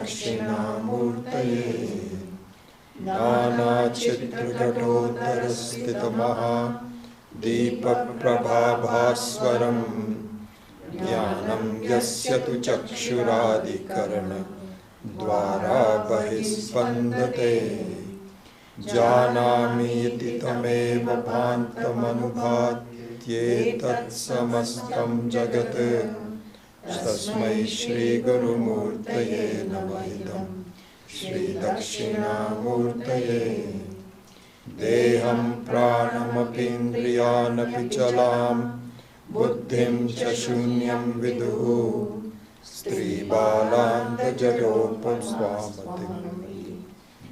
Dakshinamurtaye Nanachitraghatodarasthitamaha Deepaprabhabhaswaram Jnanam yasya tu chakshuradikarana Dvara bahispandate Janami iti tameva bhantamanubhatyetat samastam jagat Tasmai Shri Guru Murtaye Namahidam Shri Dakshinamurtaye Deham pranamapindriyanapi chalam Buddhim cha shunyam viduhu Stri balanta jaropam swamatim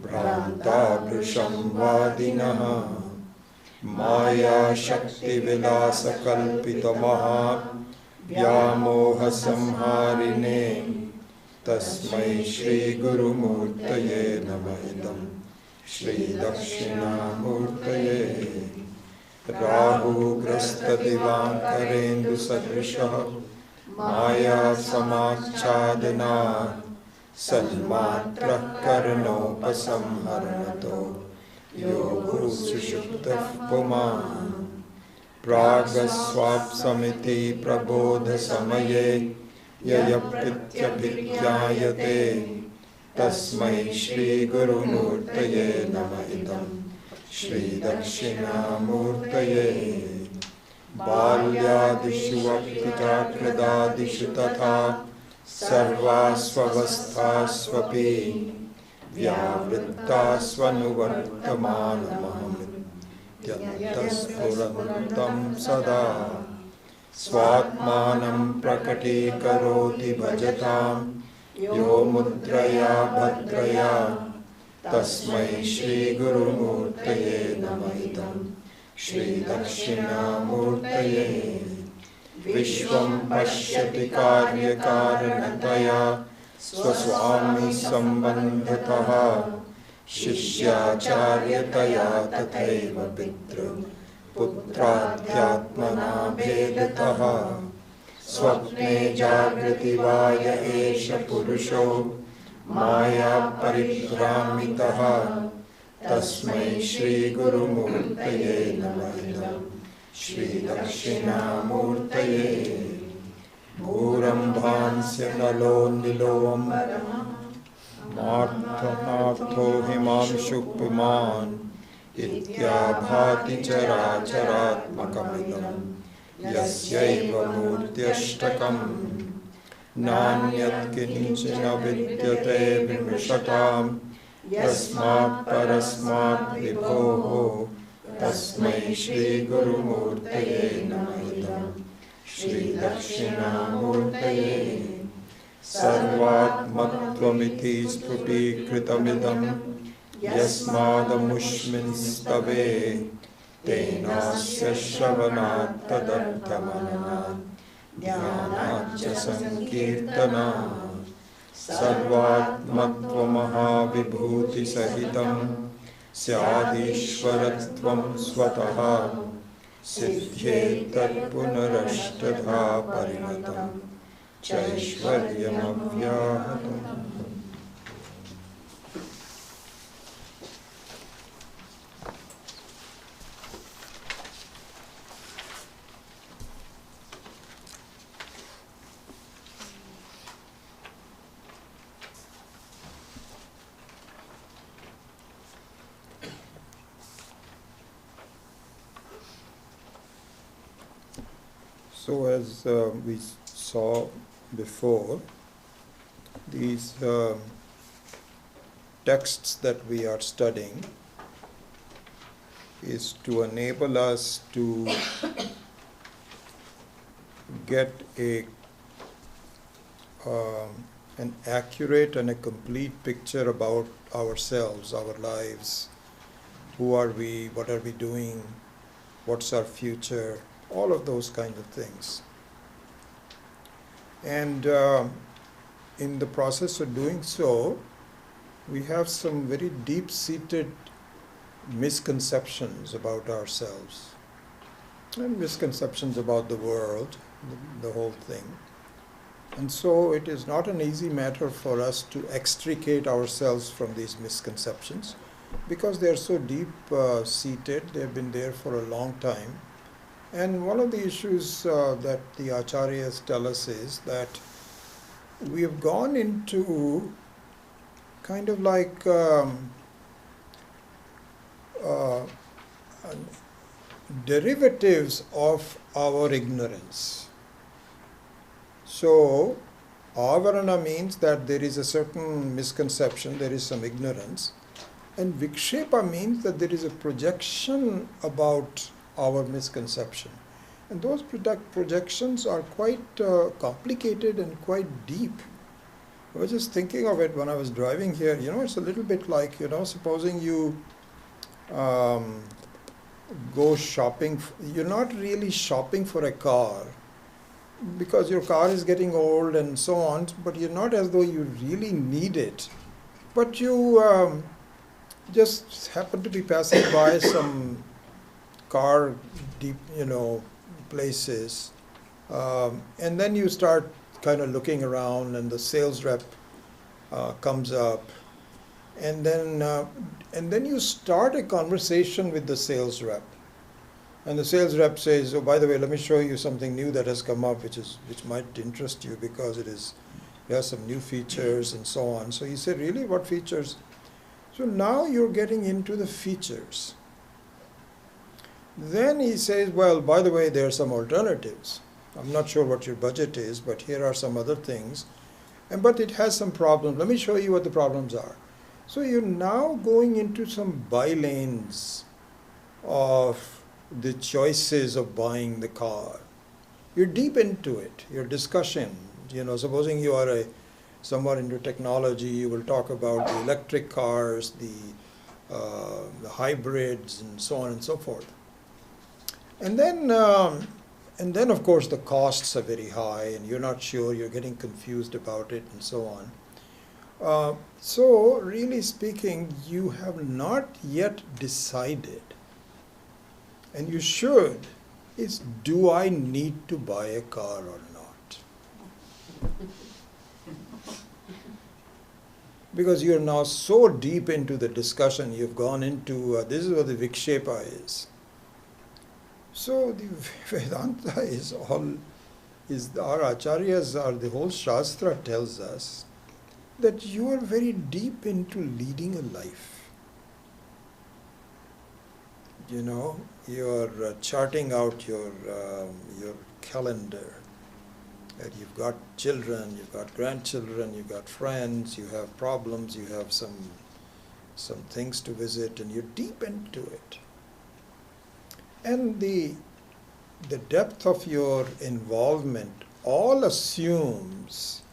Brahmta brusham vadinaha Maya shakti vilasa kalpitamaha Vyamoha samharine Tasmai Shri Guru Murtaye Namahidam Shri Dakshinamurtaye Rahu Grasta Divankarendu Sadrisha Maya Samachadana Salmatra Karanopasamharanato Yogu Sushuptaf Puman Pragaswapsamiti prabodha samaye Yayaprityapityayate Tasmai Shri Guru Murtaye Namahidam Shri Dakshinamurtaye Balyadishu Aptijakradadishu Tatha Sarvasvavasthasvapi Vyavrittasvanuvartamanamaham Yantaspurantam sada Swatmanam prakati karoti bhajatam Yo mudraya bhadraya Tasmai Shri Guru Murtaye Namahidam Shri Dakshinamurtaye Vishwam pashyati karya karanataya Swaswami sambandhataha Shishyacharya-taya tathaiva pitra putradhyatmana bhedataha Swapne jagrati vaya esha purusho maya paribhramitaha Tasmai Shri Guru Murtaye Namahidam Shri Dakshinamurtaye Bhuram bhansya nalo niloam Marthanartho himamshupuman Ityabhati characharatmakamidam Yasyaiva murtyashtakam Nanyat kinchina vidyate vimrishatam Yasmat parasmat vibhoho Tasmai Shri Guru Murtaye Namahidam Shri Dakshinamurtaye Sarvatmatvamiti sprutikritamidam Yasmadamushmin stave Tenasya shravanat tadarthamananat Dhyanat cha sankirtanat Sarvatmatvamaha vibhuti sahitam Syadishwaratvam swataha Siddhyetat punarashtadha parinatam Chaishvaryamavyahatam. So as we saw before, these texts that we are studying is to enable us to get an accurate and a complete picture about ourselves, our lives. Who are we? What are we doing? What's our future? All of those kinds of things. And in the process of doing so, we have some very deep-seated misconceptions about ourselves and misconceptions about the world, the whole thing. And so it is not an easy matter for us to extricate ourselves from these misconceptions because they are so deep seated, they have been there for a long time. And one of the issues that the acharyas tell us is that we have gone into kind of like uh, derivatives of our ignorance. So, avarana means that there is a certain misconception, there is some ignorance, and vikshepa means that there is a projection about our misconception. And those projections are quite complicated and quite deep. I was just thinking of it when I was driving here. It's a little bit like, supposing you go shopping. You're not really shopping for a car because your car is getting old and so on, but you're not as though you really need it. But you just happen to be passing by some car deep, places, and then you start kind of looking around, and the sales rep comes up, and then you start a conversation with the sales rep, and the sales rep says, "Oh, by the way, let me show you something new that has come up, which might interest you because it has some new features and so on." So you say, "Really, what features?" So now you're getting into the features. Then he says, "Well, by the way, there are some alternatives. I'm not sure what your budget is, but here are some other things. But it has some problems. Let me show you what the problems are." So you're now going into some bylanes of the choices of buying the car. You're deep into it, your discussion. Supposing you are somewhat into technology, you will talk about the electric cars, the hybrids, and so on and so forth. And then, of course, the costs are very high, and you're not sure, you're getting confused about it, and so on. So, really speaking, you have not yet decided, and you should, is do I need to buy a car or not? Because you're now so deep into the discussion, you've gone into, this is what the vikshepa is. So the Vedanta is our acharyas, the whole Shastra tells us that you are very deep into leading a life. You're charting out your calendar. And you've got children, you've got grandchildren, you've got friends, you have problems, you have some things to visit, and you're deep into it. And the depth of your involvement all assumes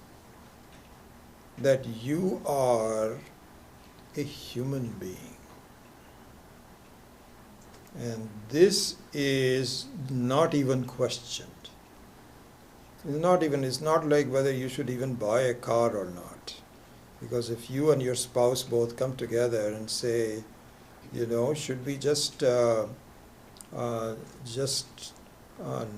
that you are a human being. And this is not even questioned. It's not like whether you should even buy a car or not. Because if you and your spouse both come together and say, should we just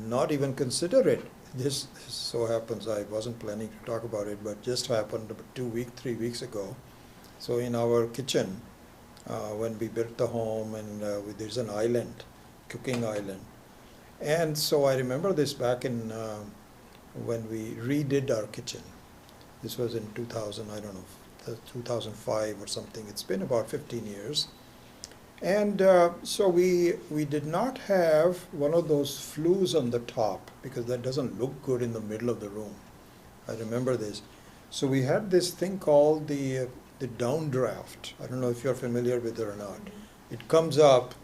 not even consider it. This so happens, I wasn't planning to talk about it, but just happened about 3 weeks ago. So in our kitchen, when we built the home, and there's an island, cooking island. And so I remember this back in when we redid our kitchen. This was in 2000, 2005 or something. It's been about 15 years. And so we did not have one of those flues on the top because that doesn't look good in the middle of the room. I remember this. So we had this thing called the downdraft. I don't know if you're familiar with it or not. It comes up,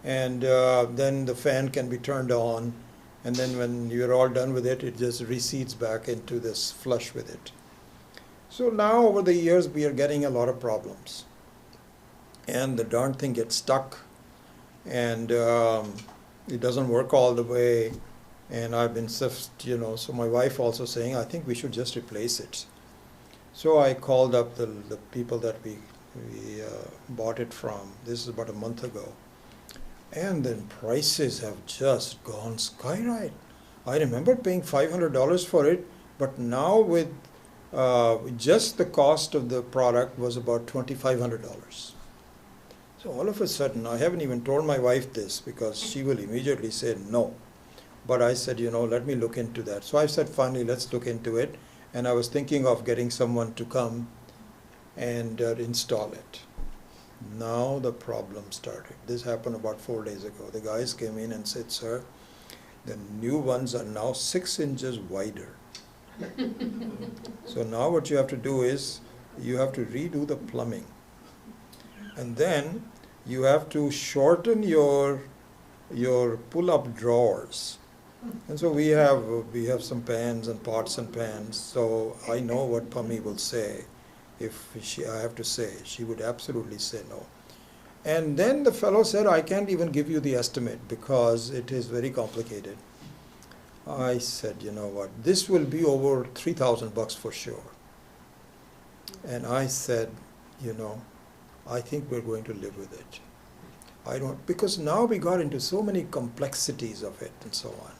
and then the fan can be turned on, and then when you're all done with it, it just recedes back into this flush with it. So now over the years, we are getting a lot of problems. And the darn thing gets stuck, and it doesn't work all the way. And I've been, so my wife also saying, I think we should just replace it. So I called up the people that we bought it from. This is about a month ago. And then prices have just gone skyrocket. I remember paying $500 for it, But now with just the cost of the product was about $2,500. So all of a sudden, I haven't even told my wife this because she will immediately say no. But I said, let me look into that. So I said, finally, let's look into it. And I was thinking of getting someone to come and install it. Now the problem started. This happened about 4 days ago. The guys came in and said, sir, the new ones are now 6 inches wider. So now what you have to do is you have to redo the plumbing. And then you have to shorten your pull-up drawers. And so we have some pans and pots and pans. So I know what Pummy will say. If I have to say, she would absolutely say no. And then the fellow said, I can't even give you the estimate because it is very complicated. I said, you know what, this will be over $3,000 for sure. And I said, I think we're going to live with it. Because now we got into so many complexities of it and so on.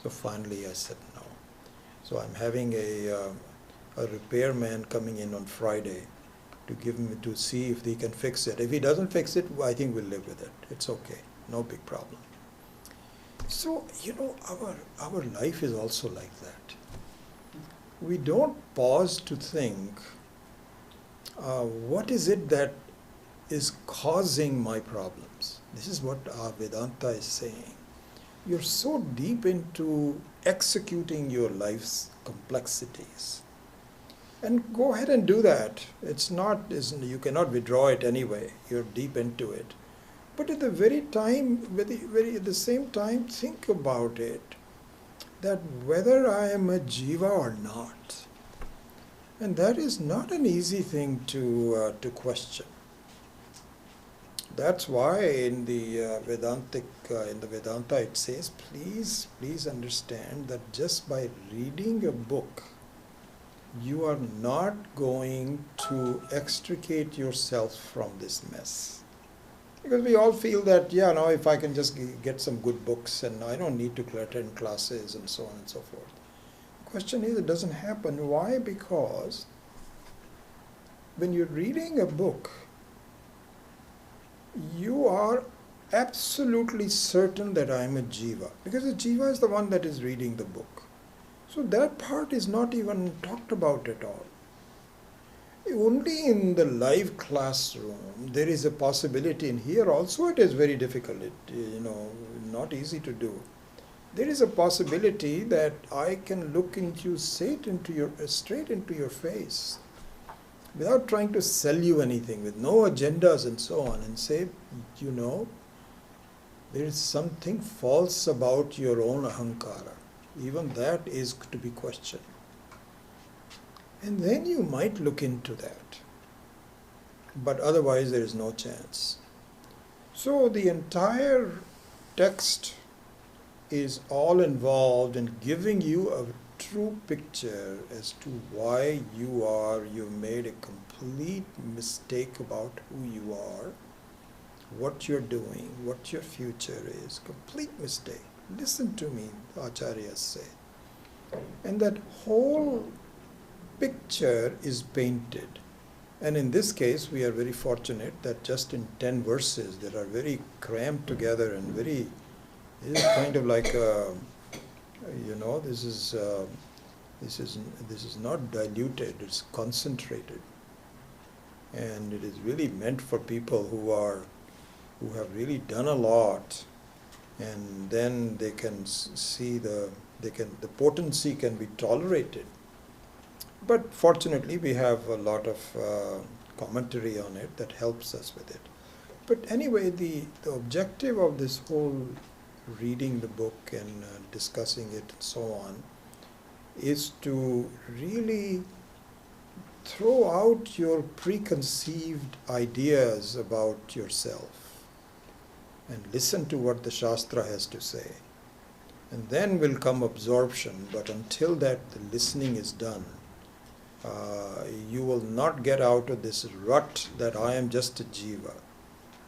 So finally I said no. So I'm having a repairman coming in on Friday to see if he can fix it. If he doesn't fix it, I think we'll live with it. It's okay, no big problem. So, our life is also like that. We don't pause to think, what is it that is causing my problems? This is what Vedanta is saying. You're so deep into executing your life's complexities. And go ahead and do that. You cannot withdraw it anyway. You're deep into it. But at the same time, think about it, that whether I am a jiva or not. And that is not an easy thing to question. That's why in the Vedanta it says, please understand that just by reading a book, you are not going to extricate yourself from this mess. Because we all feel that, if I can just get some good books and I don't need to attend classes and so on and so forth. The question is, it doesn't happen. Why? Because when you're reading a book, you are absolutely certain that I am a jiva. Because the jiva is the one that is reading the book. So that part is not even talked about at all. Only in the live classroom there is a possibility, and here also it is very difficult, not easy to do. There is a possibility that I can look straight into your face without trying to sell you anything, with no agendas and so on, and say, there is something false about your own ahankara. Even that is to be questioned. And then you might look into that. But otherwise there is no chance. So the entire text is all involved in giving you a true picture as to why you made a complete mistake about who you are, what you're doing, what your future is. Complete mistake. Listen to me, acharyas say. And that whole picture is painted. And in this case, we are very fortunate that just in 10 verses that are very crammed together and it is kind of like this is not diluted, it's concentrated. And it is really meant for people who have really done a lot, and then they can see the potency can be tolerated. But fortunately, we have a lot of commentary on it that helps us with it. But anyway, the objective of this whole reading the book and discussing it and so on is to really throw out your preconceived ideas about yourself and listen to what the Shastra has to say. And then will come absorption, but until that the listening is done, you will not get out of this rut that I am just a jiva.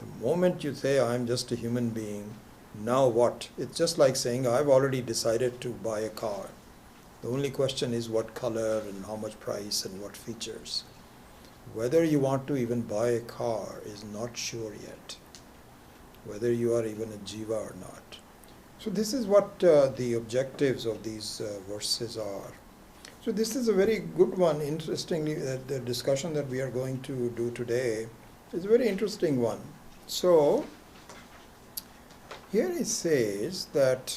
The moment you say I am just a human being, now what? It's just like saying I've already decided to buy a car. The only question is what color and how much price and what features. Whether you want to even buy a car is not sure yet. Whether you are even a jiva or not. So this is what the objectives of these verses are. So this is a very good one. Interestingly, the discussion that we are going to do today is a very interesting one. So here it says that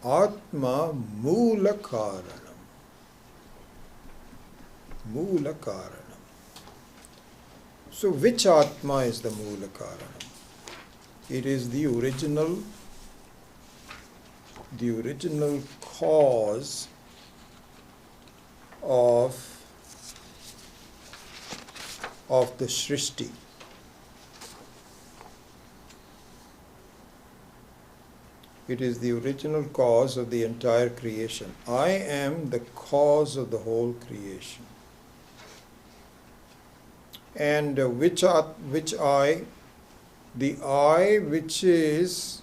Atma Moola Karanam. Moola Karanam. So which Atma is the Moola Karanam? It is the original cause of the Srishti. It is the original cause of the entire creation. I am the cause of the whole creation. And which I? The I which is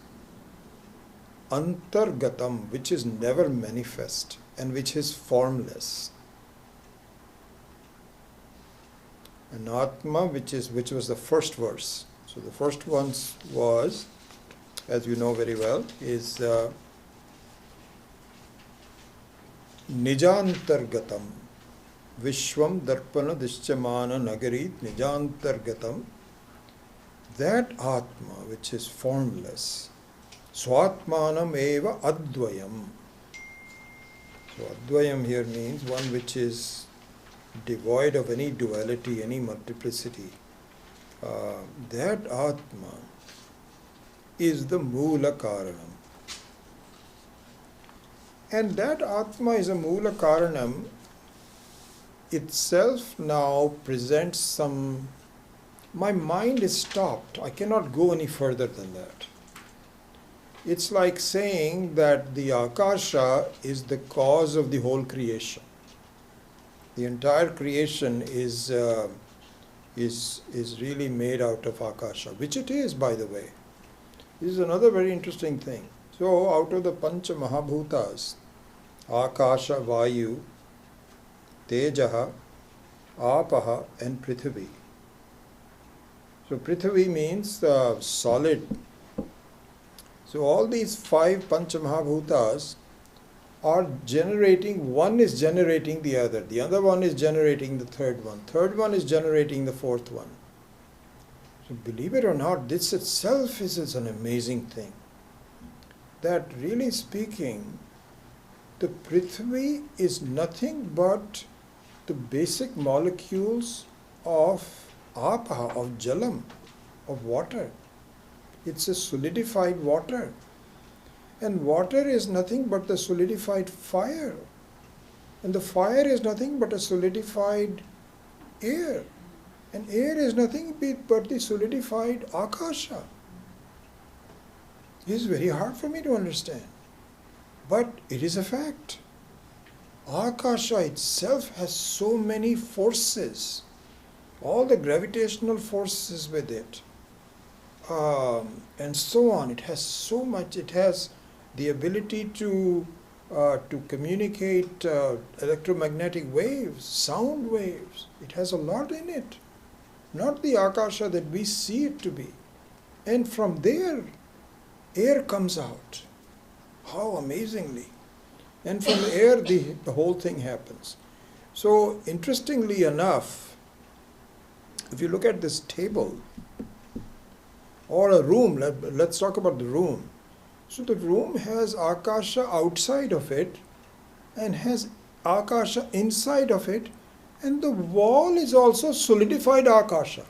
antargatam, which is never manifest and which is formless. An Atma, which was the first verse. So the first one was, as you know very well, is Nijantargatam. Vishwam Darpana Dischamana Nagarit Nijantargatam. That Atma which is formless. Swatmanam eva advayam. So advayam here means one which is devoid of any duality, any multiplicity. That Atma is the Moola Karanam. And that Atma is a Moola Karanam itself now presents some... My mind is stopped. I cannot go any further than that. It's like saying that the Akasha is the cause of the whole creation. The entire creation is really made out of Akasha, which it is, by the way. This is another very interesting thing. So, out of the Pancha Mahabhutas, Akasha, Vayu, Tejaha, Apaha, and Prithvi. So, Prithvi means solid. So, all these 5 Pancha Mahabhutas are generating, one is generating the other one is generating the third one is generating the fourth one. So believe it or not, this itself is an amazing thing. That really speaking, the Prithvi is nothing but the basic molecules of Apaha, of Jalam, of water. It's a solidified water. And water is nothing but the solidified fire. And the fire is nothing but a solidified air. And air is nothing but the solidified Akasha. It is very hard for me to understand. But it is a fact. Akasha itself has so many forces. All the gravitational forces with it. And so on. It has so much. It has the ability to communicate electromagnetic waves, sound waves. It has a lot in it. Not the Akasha that we see it to be. And from there, air comes out. How amazingly. And from the air, the whole thing happens. So, interestingly enough, if you look at this table, or a room, let's talk about the room. So the room has Akasha outside of it and has Akasha inside of it, and the wall is also solidified Akasha.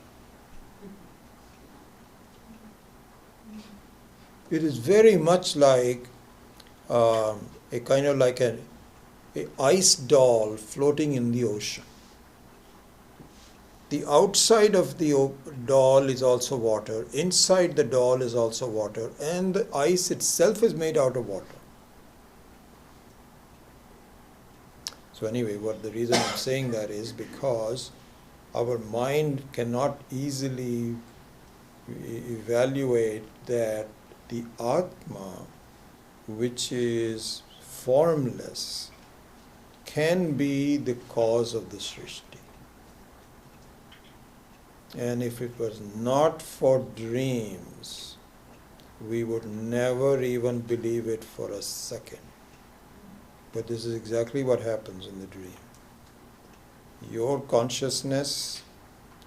It is very much like a kind of like an ice doll floating in the ocean. The outside of the doll is also water, inside the doll is also water, and the ice itself is made out of water. So anyway, what the reason I'm saying that is because our mind cannot easily evaluate that the Atma, which is formless, can be the cause of the Srishti. And if it was not for dreams, we would never even believe it for a second. But this is exactly what happens in the dream. Your consciousness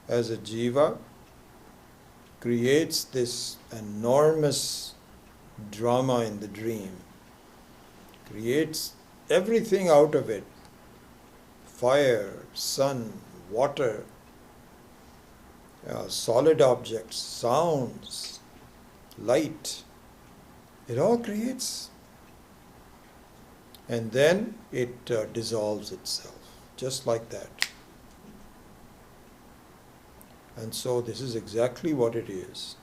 as a jiva creates this enormous drama in the dream, creates everything out of it: fire, sun, water, solid objects, sounds, light. It all creates. And then it dissolves itself, just like that. And so this is exactly what it is.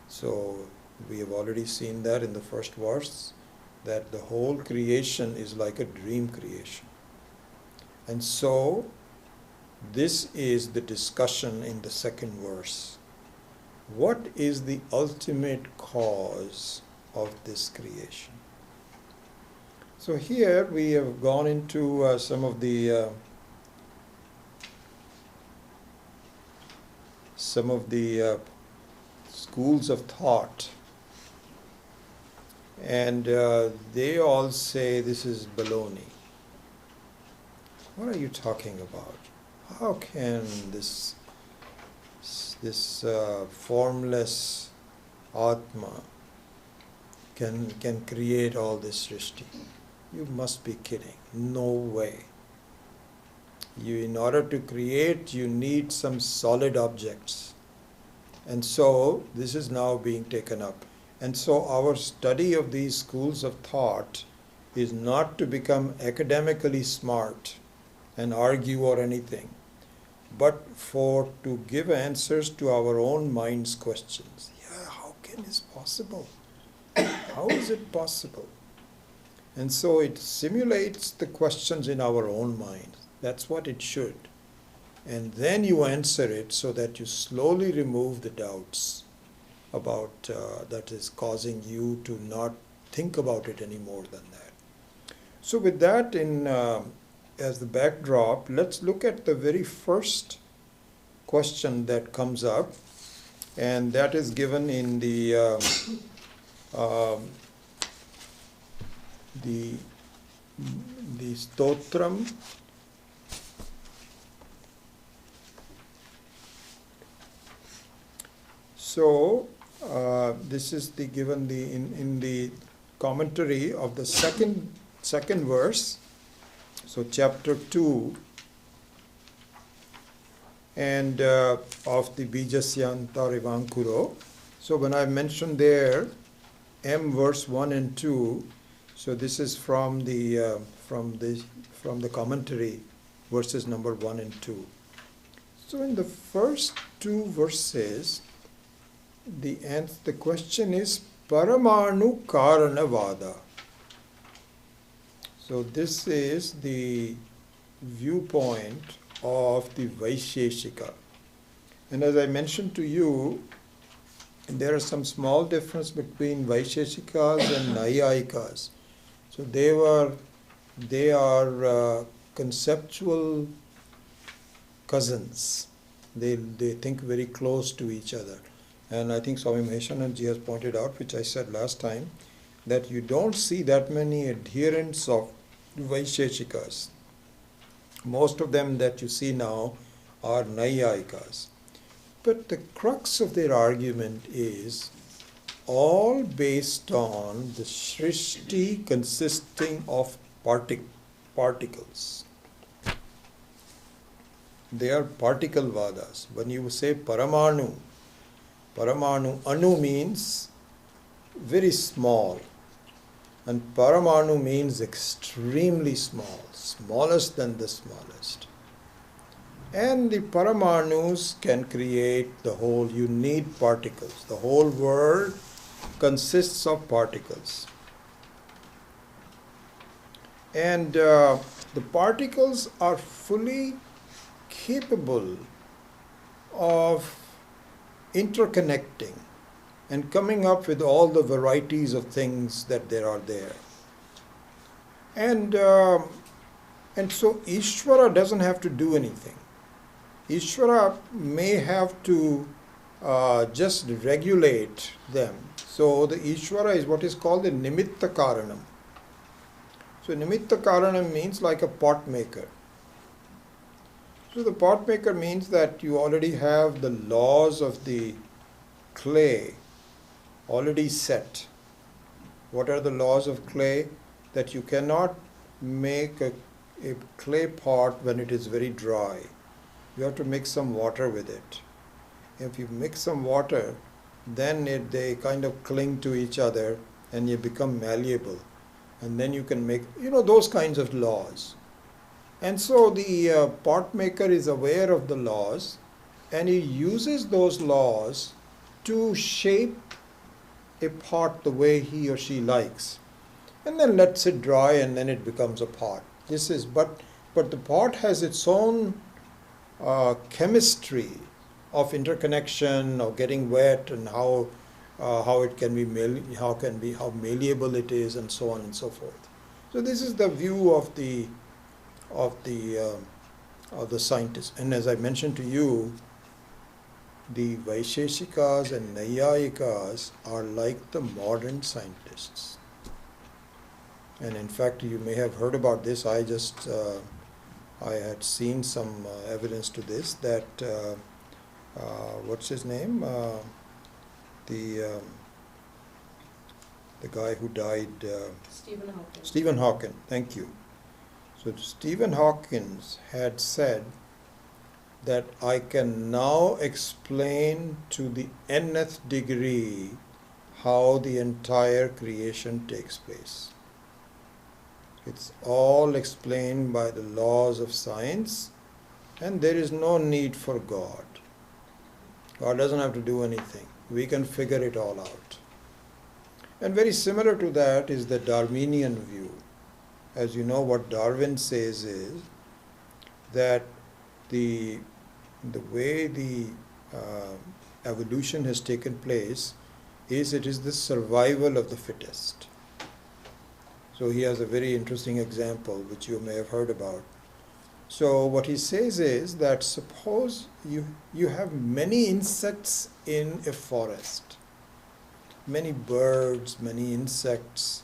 So we have already seen that in the first verse, that the whole creation is like a dream creation. And so this is the discussion in the second verse. What is the ultimate cause of this creation? So here we have gone into some of the schools of thought, and they all say this is baloney. What are you talking about? How can this formless Atma can create all this Srishti? You must be kidding. No way. In order to create, you need some solid objects. And so this is now being taken up. And so our study of these schools of thought is not to become academically smart and argue or anything, but to give answers to our own mind's questions. Yeah, how can this possible? How is it possible? And so it simulates the questions in our own mind. That's what it should. And then you answer it so that you slowly remove the doubts about that is causing you to not think about it any more than that. So with that as the backdrop, let's look at the very first question that comes up, and that is given in the Stotram. So this is given in the commentary of the second verse. So chapter 2 and of the Bijasyanta Rivankuro. So when I mentioned there M verse 1 and 2, so this is from the commentary, verses number 1 and 2. So in the first two verses, the question is Paramanu Karanavada. So this is the viewpoint of the Vaisheshika. And as I mentioned to you, there are some small difference between Vaisheshikas and Naiyayikas. So they are conceptual cousins. They think very close to each other. And I think Swami Maheshananji has pointed out, which I said last time, that you don't see that many adherents of Vaisheshikas. Most of them that you see now are Naiyayikas. But the crux of their argument is all based on the Srishti consisting of particles. They are particle vadas. When you say Paramanu, Anu means very small, and Paramanu means extremely small, smallest than the smallest. And the Paramanus can create the whole. You need particles. The whole world consists of particles. And the particles are fully capable of interconnecting and coming up with all the varieties of things that there are there. And And so Ishvara doesn't have to do anything. Ishvara may have to just regulate them. So the Ishvara is what is called the Nimitta Karanam. So Nimitta Karanam means like a pot maker. So the pot maker means that you already have the laws of the clay already set. What are the laws of clay? That you cannot make a clay pot when it is very dry. You have to mix some water with it. If you mix some water, then they kind of cling to each other and you become malleable. And then you can make, those kinds of laws. And so the pot maker is aware of the laws and he uses those laws to shape a pot the way he or she likes. And then lets it dry and then it becomes a pot. But the pot has its own chemistry of interconnection, of getting wet, and how it can be how malleable it is, and so on and so forth. So this is the view of the scientist. And as I mentioned to you, the Vaisheshikas and Naiyayikas are like the modern scientists. And in fact, you may have heard about this. I had seen some evidence to this, that what's his name? The guy who died. Stephen Hawking. Stephen Hawking. Thank you. So Stephen Hawking had said that I can now explain to the nth degree how the entire creation takes place. It's all explained by the laws of science, and there is no need for God. God doesn't have to do anything. We can figure it all out. And very similar to that is the Darwinian view. As you know, what Darwin says is that the way the evolution has taken place is it is the survival of the fittest. So he has a very interesting example which you may have heard about. So what he says is that suppose you have many insects in a forest, many birds, many insects,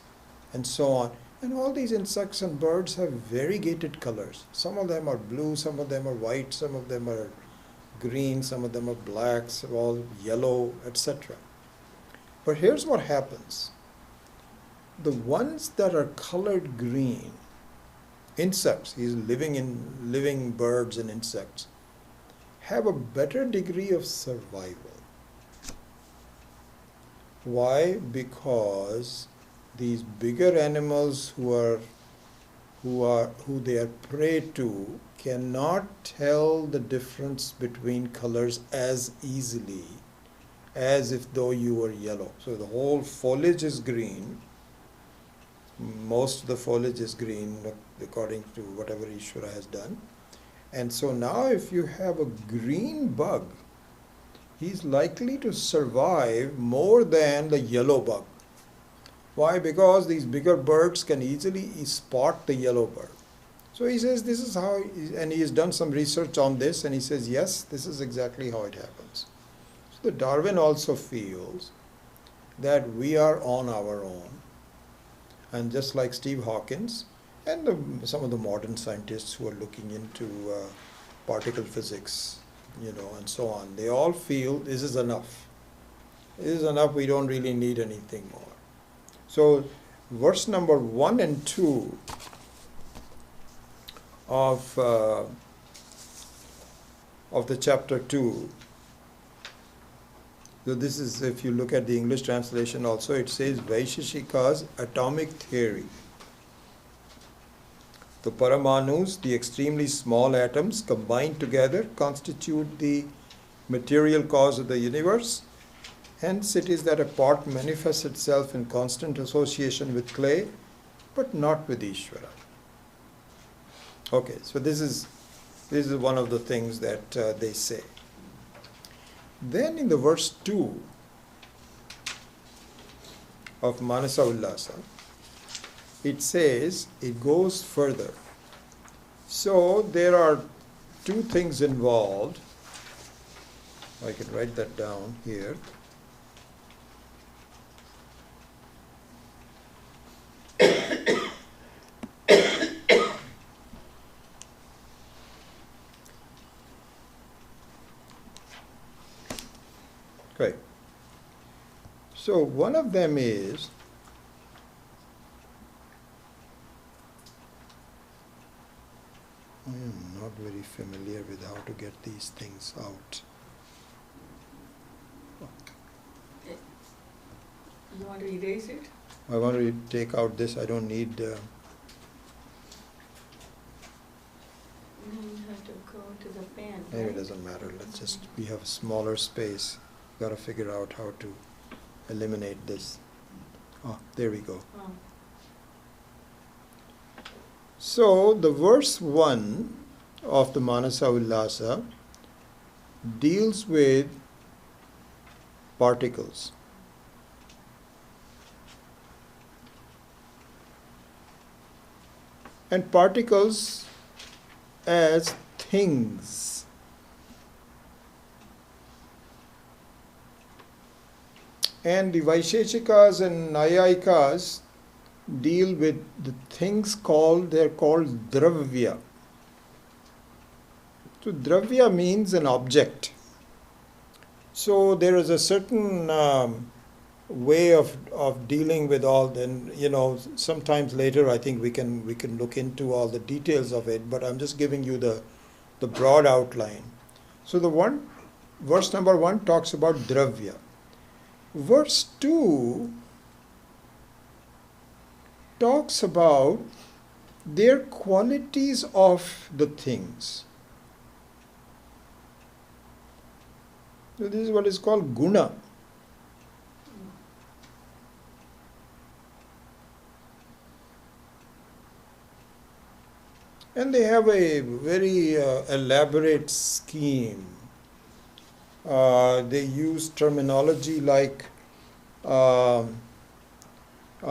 and so on. And all these insects and birds have variegated colors. Some of them are blue, some of them are white, some of them are green, some of them are black, some all yellow, etc. But here's what happens. The ones that are colored green, insects, these living birds and insects, have a better degree of survival. Why? Because these bigger animals who they are prey to cannot tell the difference between colors as easily as if though you were yellow. So the whole foliage is green. Most of the foliage is green according to whatever Ishvara has done. And so now if you have a green bug, he's likely to survive more than the yellow bug. Why? Because these bigger birds can easily spot the yellow bird. So he says this is how, and he has done some research on this, and he says, yes, this is exactly how it happens. So Darwin also feels that we are on our own. And just like Steve Hawkins and some of the modern scientists who are looking into particle physics, and so on, they all feel this is enough. This is enough, we don't really need anything more. So verse number 1 and 2 of the chapter 2. So this is, if you look at the English translation also, it says Vaisheshika's atomic theory. The Paramanus, the extremely small atoms combined together, constitute the material cause of the universe. Hence it is that a pot manifests itself in constant association with clay, but not with Ishvara. Okay, so this is one of the things that they say. Then in the verse 2 of Manasa Ullasa, it says, it goes further. So there are two things involved. I can write that down here. Okay. So one of them is I am not very familiar with how to get these things out. You want to erase it? I want to take out this. I don't need. No, you have to go to the pen. Maybe it right? doesn't matter. Let's just. We have a smaller space. Got to figure out how to eliminate this. Oh, there we go. Oh. So the verse 1 of the Manasa Ullasa deals with particles. And particles as things. And the Vaisheshikas and Naiyayikas deal with the things they're called dravya. So dravya means an object. So there is a certain way of dealing with all. Then sometimes later I think we can look into all the details of it. But I'm just giving you the broad outline. So verse number 1 talks about dravya. Verse 2 talks about their qualities of the things. So this is what is called guna. And they have a very elaborate scheme. They use terminology like, I'll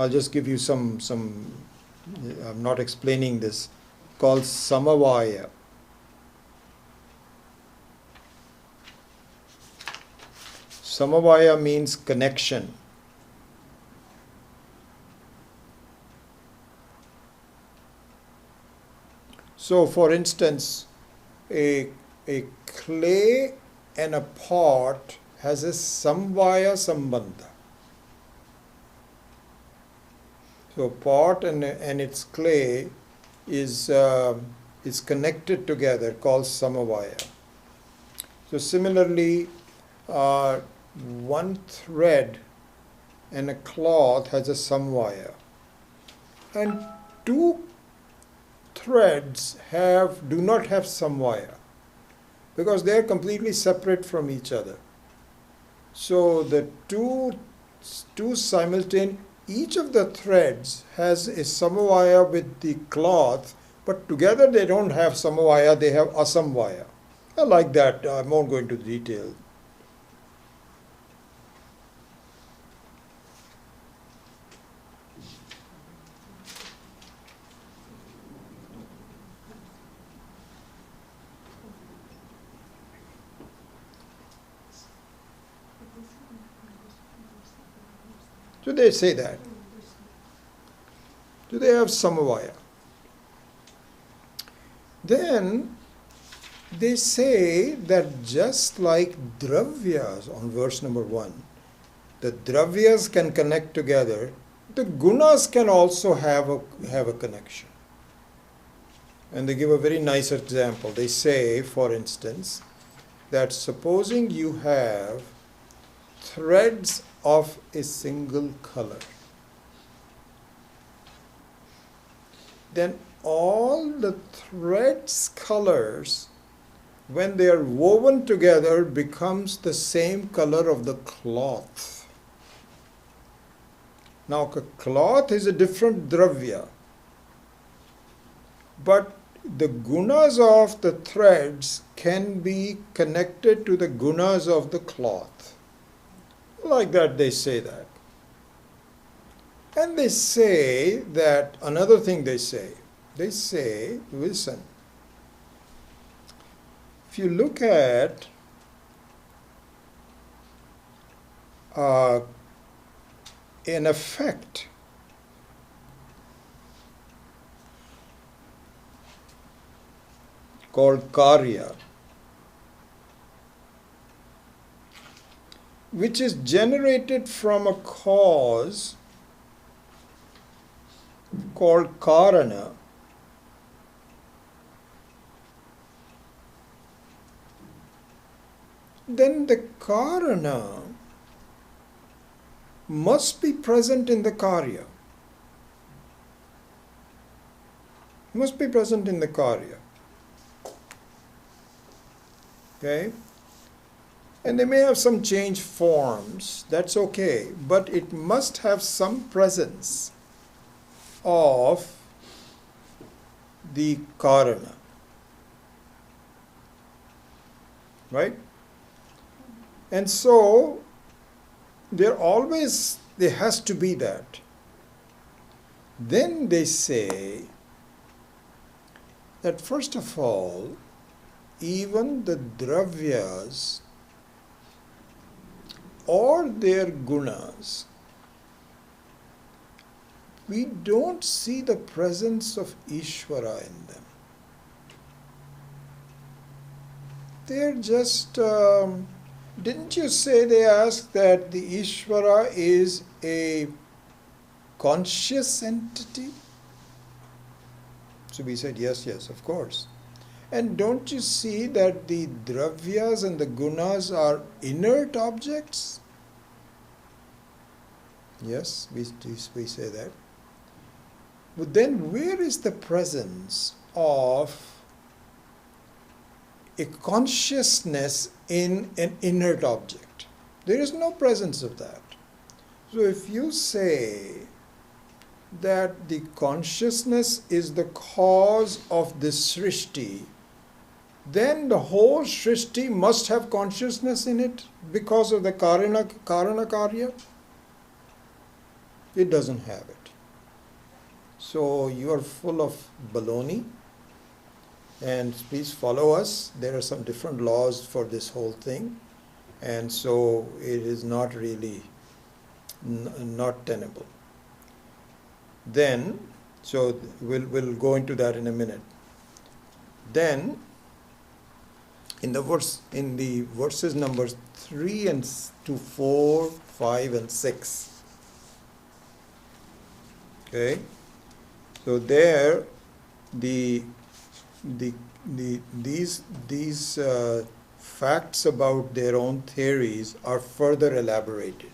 just give you some, I'm not explaining this, called samavaya. Samavaya means connection. So, for instance, a clay and a pot has a samvaya sambandha. So, pot and its clay is connected together, called samavaya. So, similarly, one thread and a cloth has a samvaya, and two threads do not have samvaya because they are completely separate from each other. So the two simultaneous, each of the threads has a samvaya with the cloth, but together they don't have samvaya, they have asamvaya. I like that. I won't go into detail. So they say that. So they have samavaya. Then they say that just like dravyas on verse number 1, the dravyas can connect together, the gunas can also have a connection. And they give a very nice example. They say, for instance, that supposing you have threads of a single color, then all the threads colors, when they are woven together, becomes the same color of the cloth. Now, cloth is a different dravya, but the gunas of the threads can be connected to the gunas of the cloth. Like that, they say that. And they say that, another thing they say, listen, if you look at an effect called karya, which is generated from a cause called karana, then the karana must be present in the karya. Must be present in the karya. Okay? And they may have some changed forms, that's okay, but it must have some presence of the karana. Right? And so there has to be that. Then they say that first of all, even the dravyas or their gunas, we don't see the presence of Ishvara in them. They're just, didn't you say they asked that the Ishvara is a conscious entity? So we said, yes, of course. And don't you see that the dravyas and the gunas are inert objects? Yes, we say that. But then where is the presence of a consciousness in an inert object? There is no presence of that. So if you say that the consciousness is the cause of this Srishti, then the whole Srishti must have consciousness in it because of the Karana Karya. It doesn't have it. So you are full of baloney. And please follow us. There are some different laws for this whole thing. And so it is not really not tenable. Then, so we'll go into that in a minute. Then, in the verses numbers 3 and to 4, 5 and 6. Okay? So there these facts about their own theories are further elaborated,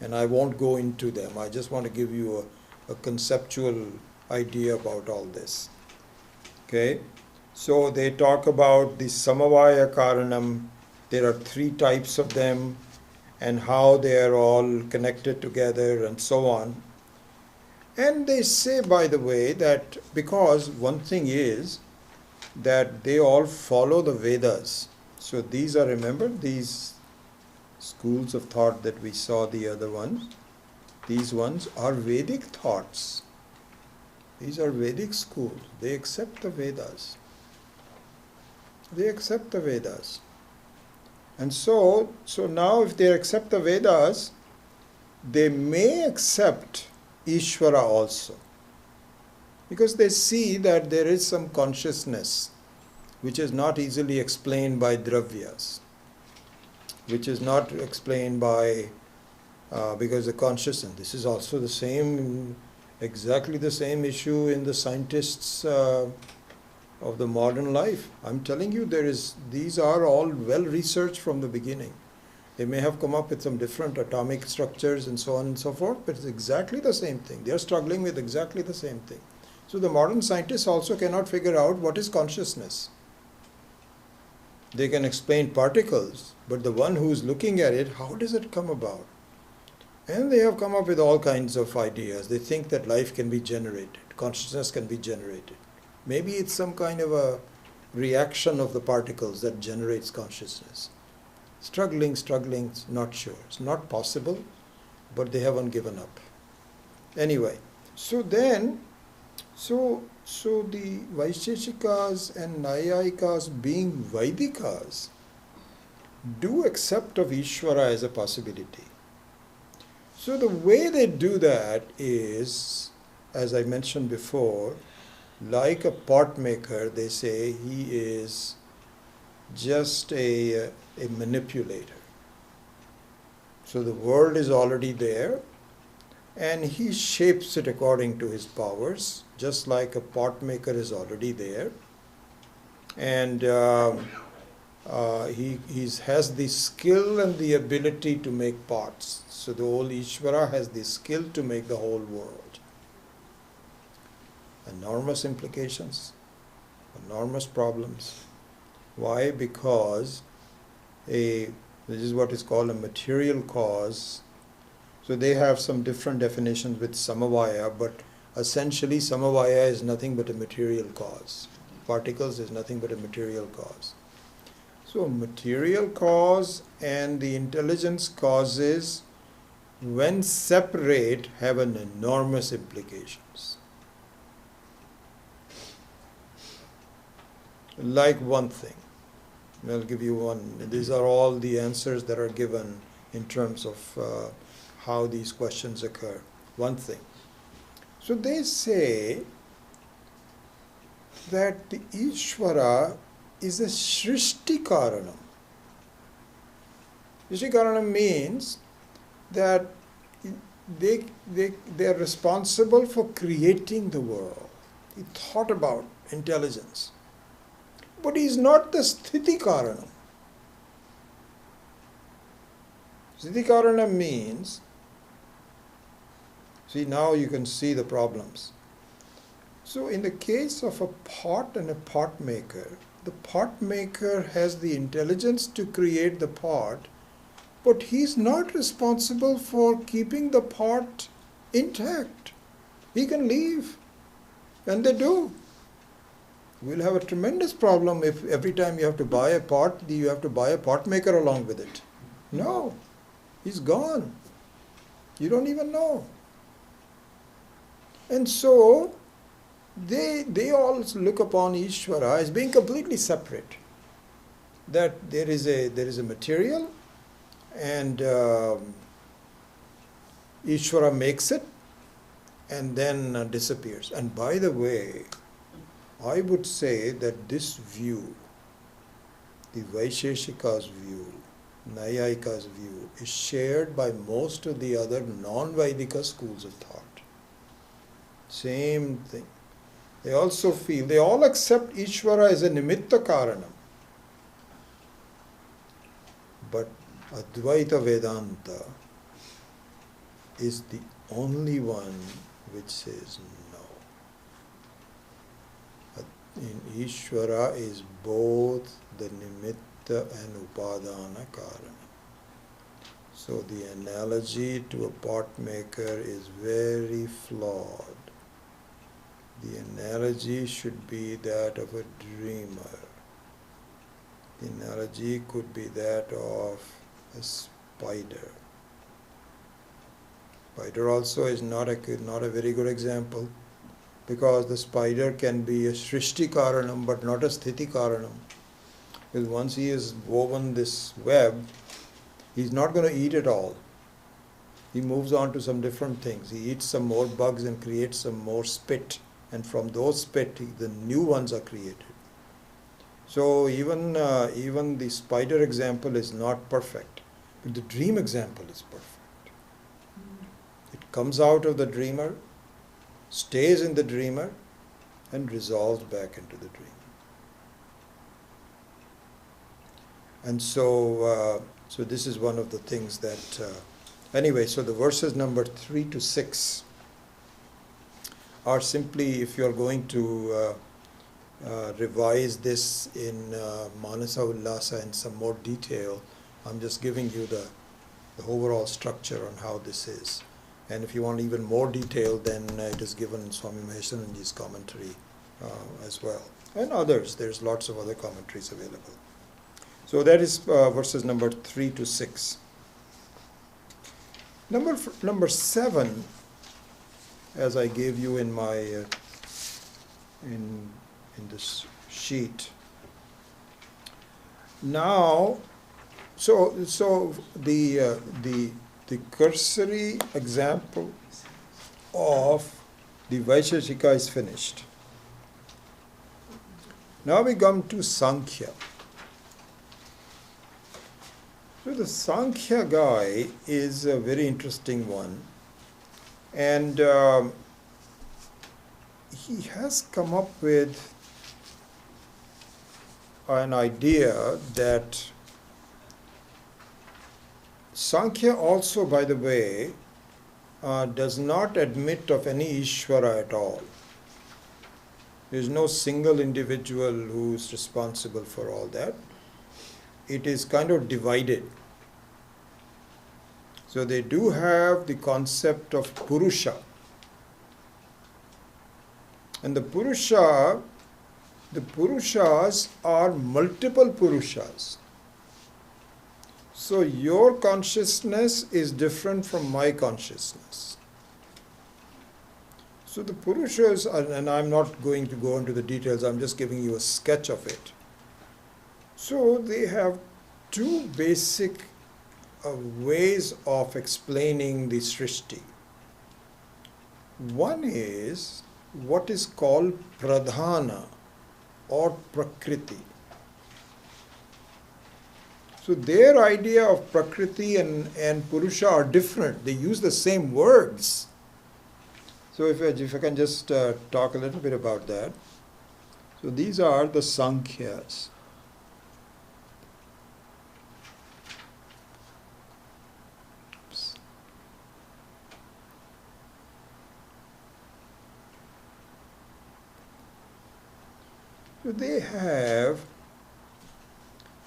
and I won't go into them. I just want to give you a conceptual idea about all this. Okay, so they talk about the Samavaya Karanam. There are 3 types of them, and how they are all connected together, and so on. And they say, by the way, that because one thing is that they all follow the Vedas. So these are, remember, these schools of thought that we saw, the other ones. These ones are Vedic thoughts. These are Vedic schools. They accept the Vedas. They accept the Vedas. And so now if they accept the Vedas, they may accept Ishvara also. Because they see that there is some consciousness which is not easily explained by dravyas, which is not explained by, because the consciousness, this is also the same, exactly the same issue in the scientists of the modern life. I'm telling you, these are all well researched from the beginning. They may have come up with some different atomic structures and so on and so forth, but it's exactly the same thing. They are struggling with exactly the same thing. So the modern scientists also cannot figure out what is consciousness. They can explain particles, but the one who is looking at it, how does it come about? And they have come up with all kinds of ideas. They think that life can be generated, consciousness can be generated. Maybe it's some kind of a reaction of the particles that generates consciousness. Struggling, not sure. It's not possible, but they haven't given up. Anyway, so then So the Vaisheshikas and Naiyayikas, being Vaidikas, do accept of Ishvara as a possibility. So the way they do that is, as I mentioned before, like a pot maker, they say he is just a manipulator. So the world is already there, and he shapes it according to his powers, just like a pot maker is already there. And he has the skill and the ability to make pots. So the whole Ishvara has the skill to make the whole world. Enormous implications, enormous problems. Why? Because this is what is called a material cause. So they have some different definitions with Samavaya, but essentially Samavaya is nothing but a material cause. Particles is nothing but a material cause. So material cause and the intelligence causes, when separate, have an enormous implications. Like one thing. I'll give you one. These are all the answers that are given in terms of how these questions occur. One thing. So they say that the Ishvara is a Shrishti Karanam. Shrishti Karanam means that they are responsible for creating the world. He thought about intelligence. But he is not the Sthiti Karanam. Sthiti Karanam means, see, now you can see the problems. So in the case of a pot and a pot maker, the pot maker has the intelligence to create the pot, but he's not responsible for keeping the pot intact. He can leave, and they do. We'll have a tremendous problem if every time you have to buy a pot, you have to buy a pot maker along with it. No, he's gone. You don't even know. And so they all look upon Ishvara as being completely separate. That there is a material, and Ishvara makes it and then disappears. And by the way, I would say that this view, the Vaisheshika's view, Naiyayikas' view, is shared by most of the other non-Vaidika schools of thought. Same thing. They also feel, they all accept Ishvara as a Nimitta Karanam. But Advaita Vedanta is the only one which says no. In Ishvara is both the Nimitta and Upadana Karana. So the analogy to a pot maker is very flawed. The analogy should be that of a dreamer. The analogy could be that of a spider. Spider also is not a very good example, because the spider can be a Shrishti Karanam but not a Sthiti Karanam. Because once he has woven this web, he's not going to eat it all. He moves on to some different things. He eats some more bugs and creates some more spit. And from those spit, the new ones are created. So even the spider example is not perfect. But the dream example is perfect. It comes out of the dreamer, stays in the dreamer, and resolves back into the dream. And so this is one of the things that, anyway, so the verses number 3 to 6 are simply, if you're going to revise this in Manasa Ullasa in some more detail, I'm just giving you the overall structure on how this is. And if you want even more detail, then it is given in Swami Maheshananji's commentary as well. And others, there's lots of other commentaries available. So that is verses number 3 to 6. Number 7, as I gave you in my in this sheet. Now, so the cursory example of the Vaisheshika is finished. Now we come to Sankhya. So the Sankhya guy is a very interesting one, and he has come up with an idea that Sankhya also, by the way, does not admit of any Ishvara at all. There is no single individual who is responsible for all that. It is kind of divided. So they do have the concept of Purusha. And the Purushas are multiple Purushas. So your consciousness is different from my consciousness. So the Purushas, and I'm not going to go into the details, I'm just giving you a sketch of it. So they have two basic ways of explaining the Srishti. One is what is called Pradhana or Prakriti. So their idea of Prakriti and Purusha are different. They use the same words. So if I can just talk a little bit about that. So these are the Sankhyas. So they have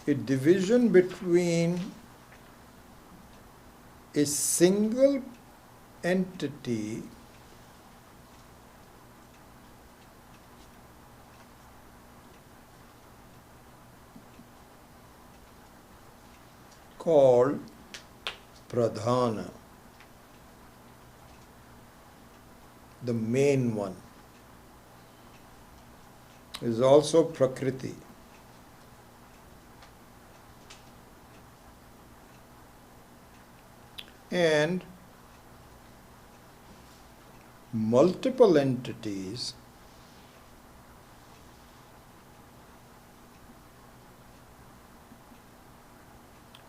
a division between a single entity called Pradhana, the main one, is also Prakriti. And multiple entities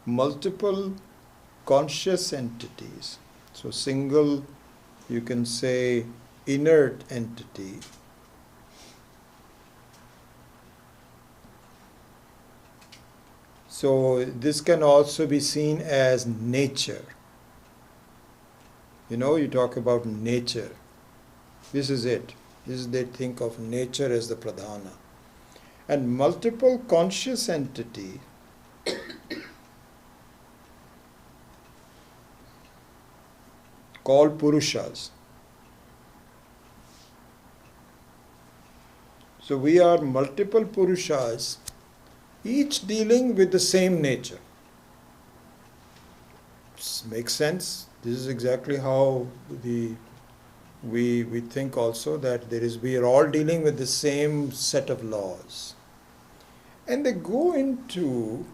multiple conscious entities. So single, you can say, inert entity so this can also be seen as nature. You know, you talk about nature. This is it. This is, they think of nature as the pradhana. And multiple conscious entity called Purushas. So we are multiple Purushas, each dealing with the same nature. Makes sense? This is exactly how we think also, that we are all dealing with the same set of laws. And they go into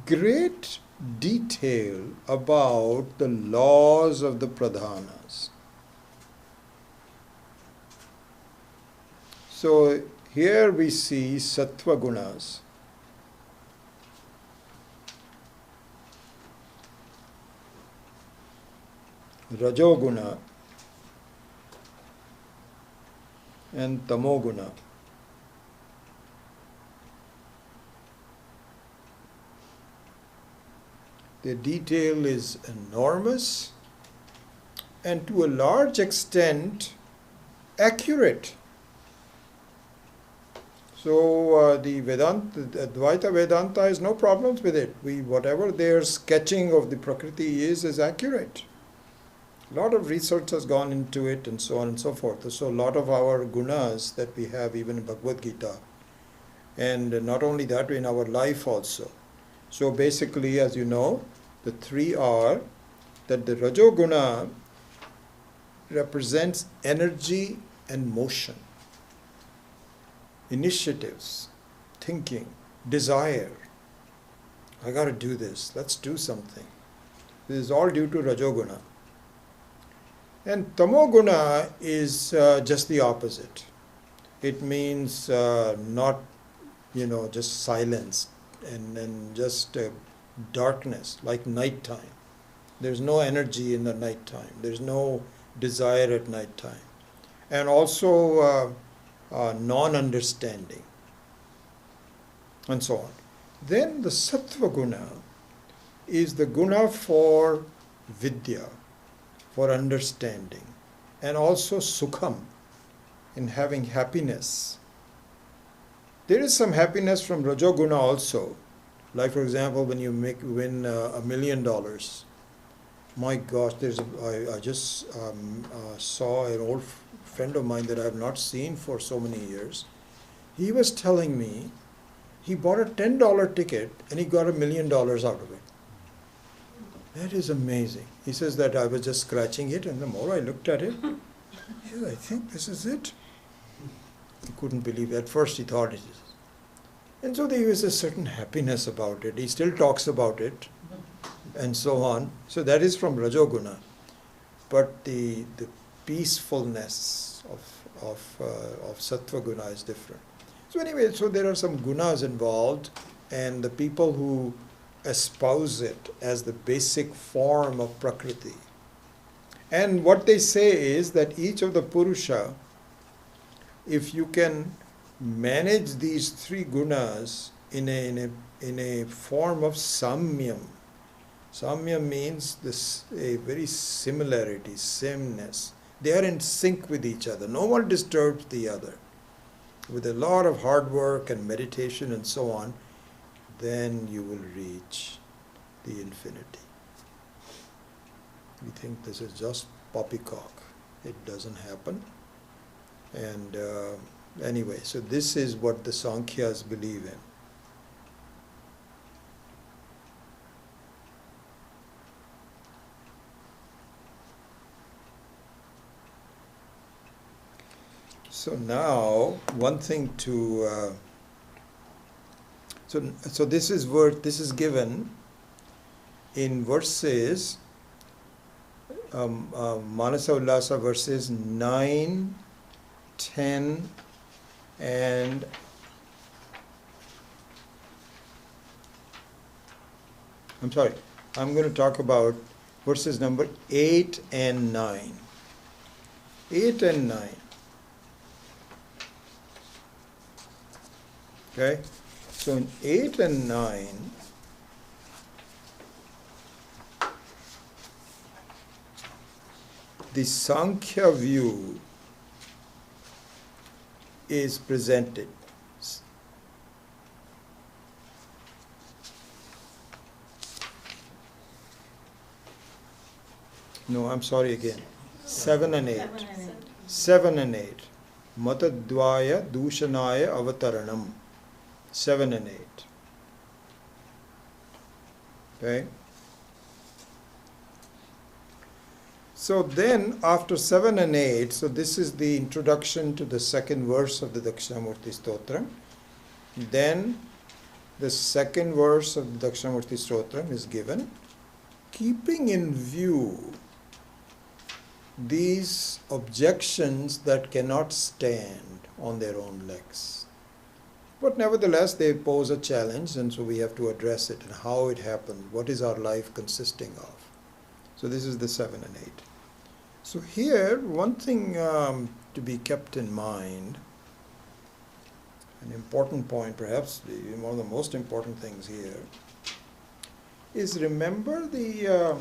great detail about the laws of the pradhanas. So here we see sattva gunas, rajoguna and tamoguna. The detail is enormous and to a large extent accurate. So the Advaita Vedanta has no problems with it. Whatever their sketching of the Prakriti is accurate. A lot of research has gone into it and so on and so forth. So a lot of our gunas that we have even in Bhagavad Gita, and not only that, in our life also. So basically, as you know, the three are that the Rajoguna represents energy and motion. initiatives, thinking, desire. I got to do this, let's do something. This is all due to Rajoguna. And Tamoguna is just the opposite. It means not, just silence and just darkness, like nighttime. There's no energy in the nighttime. There's no desire at nighttime. And also non-understanding, and so on. Then the Sattva Guna is the guna for vidya, for understanding, and also sukham, in having happiness. There is some happiness from Rajoguna also. Like, for example, when you win $1 million. My gosh, I just saw an old friend of mine that I have not seen for so many years. He was telling me he bought a $10 ticket and he got $1 million out of it. That is amazing. He says that I was just scratching it, and the more I looked at it, yeah, I think this is it. He couldn't believe it. At first he thought it is. And so there was a certain happiness about it. He still talks about it, and so on. So that is from Rajoguna. But the peacefulness of Sattva Guna is different. So anyway, so there are some gunas involved, and the people who espouse it as the basic form of Prakriti. And what they say is that each of the Purusha, if you can manage these three gunas in a form of samyam. Samyam means a very similarity, sameness. They are in sync with each other. No one disturbs the other. With a lot of hard work and meditation and so on, then you will reach the infinity. We think this is just poppycock. It doesn't happen. And anyway, so this is what the Sankhyas believe in. So now, one thing to so this is given in verses Manasa Ullasa verses 9, 10, and I'm going to talk about verses number 8 and 9. 8 and 9. Okay? So in 8 and 9, the Sankhya view is presented. No, I'm sorry again. 7 and 8. 7 and 8. Matadvaya Dushanaya Avataranam. 7 and 8. Okay? So then, after 7 and 8, so this is the introduction to the second verse of the Dakshinamurthi Stotram. Then, the second verse of the Dakshinamurthi Stotram is given, keeping in view these objections that cannot stand on their own legs. But nevertheless, they pose a challenge, and so we have to address it and how it happened. What is our life consisting of? So this is the 7 and 8. So here, one thing to be kept in mind, an important point, perhaps one of the most important things here, is remember the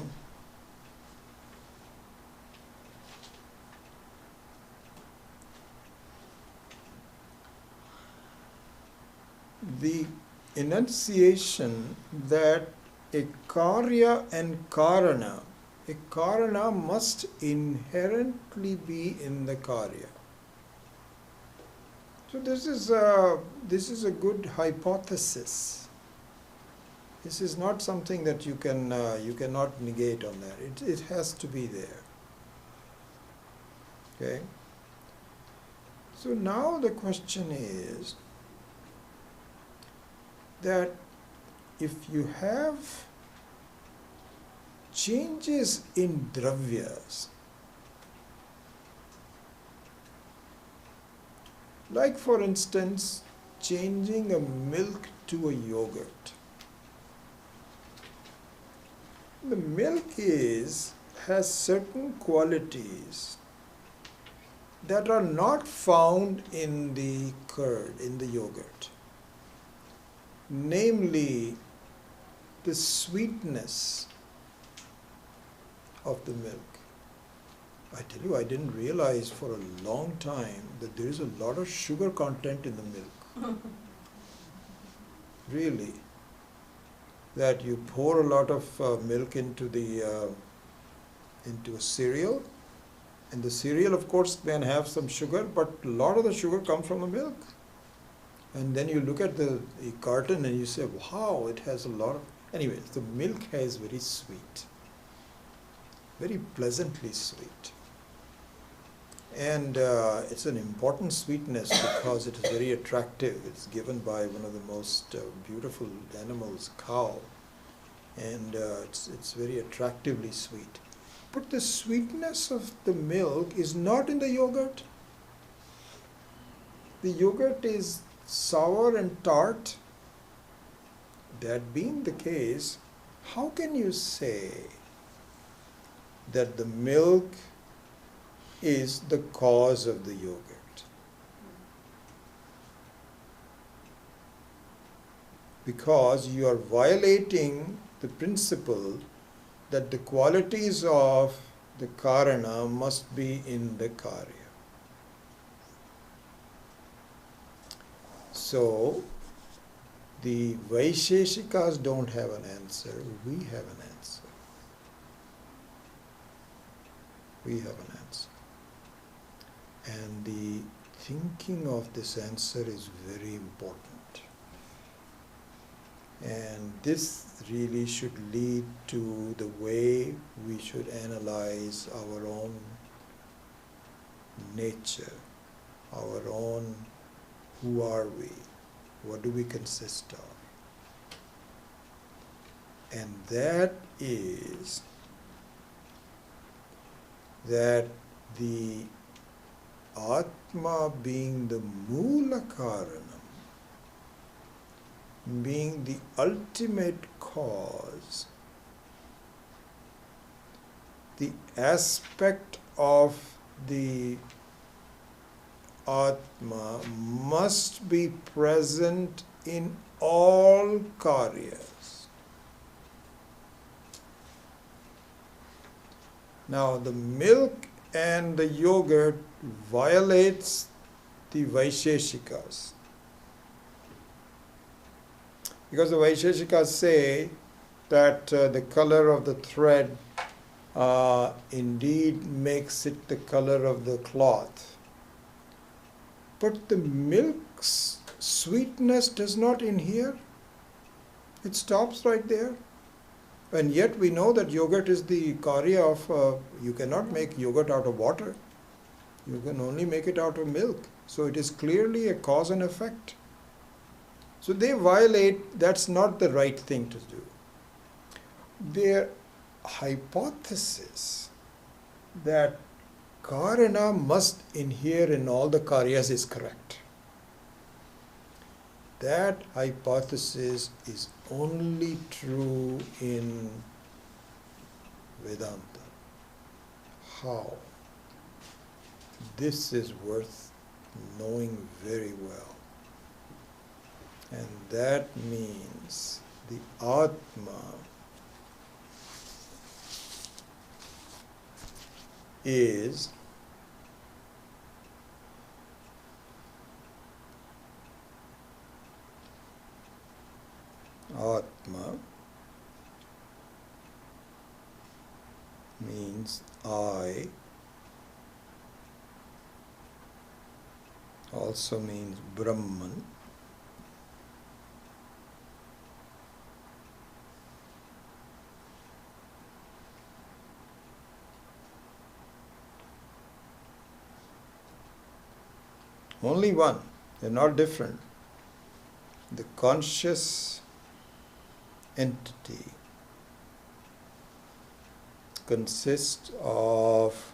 enunciation that a karya and karana, a karana must inherently be in the karya. So this is a good hypothesis. This is not something that you cannot negate on that. It has to be there. Okay. So now the question is that if you have changes in dravyas, like for instance changing a milk to a yogurt. The milk has certain qualities that are not found in the curd, in the yogurt. Namely, the sweetness of the milk. I tell you, I didn't realize for a long time that there is a lot of sugar content in the milk. Really. That you pour a lot of milk into a cereal, and the cereal of course can have some sugar, but a lot of the sugar comes from the milk. And then you look at the carton and you say, wow, it has a lot of... Anyways, the milk is very sweet, very pleasantly sweet. And it's an important sweetness because it is very attractive. It's given by one of the most beautiful animals, cow. And it's very attractively sweet. But the sweetness of the milk is not in the yogurt. The yogurt is sour and tart. That being the case, how can you say that the milk is the cause of the yogurt? Because you are violating the principle that the qualities of the karana must be in the karya. So, the Vaisheshikas don't have an answer, we have an answer. We have an answer. And the thinking of this answer is very important. And this really should lead to the way we should analyze our own nature, our own who are we, what do we consist of. And that is that the Atma being the Mula Karanam, being the ultimate cause, the aspect of the Atma must be present in all karyas. Now the milk and the yogurt violates the Vaisheshikas. Because the Vaisheshikas say that the color of the thread indeed makes it the color of the cloth. But the milk's sweetness does not inhere. It stops right there. And yet we know that yogurt is the karya of, you cannot make yogurt out of water. You can only make it out of milk. So it is clearly a cause and effect. So they violate, that's not the right thing to do. Their hypothesis that karana must inhere in all the karyas is correct. That hypothesis is only true in Vedanta. How? This is worth knowing very well. And that means the Atma is Atma means I, also means Brahman. Only one. They're not different. The conscious entity consists of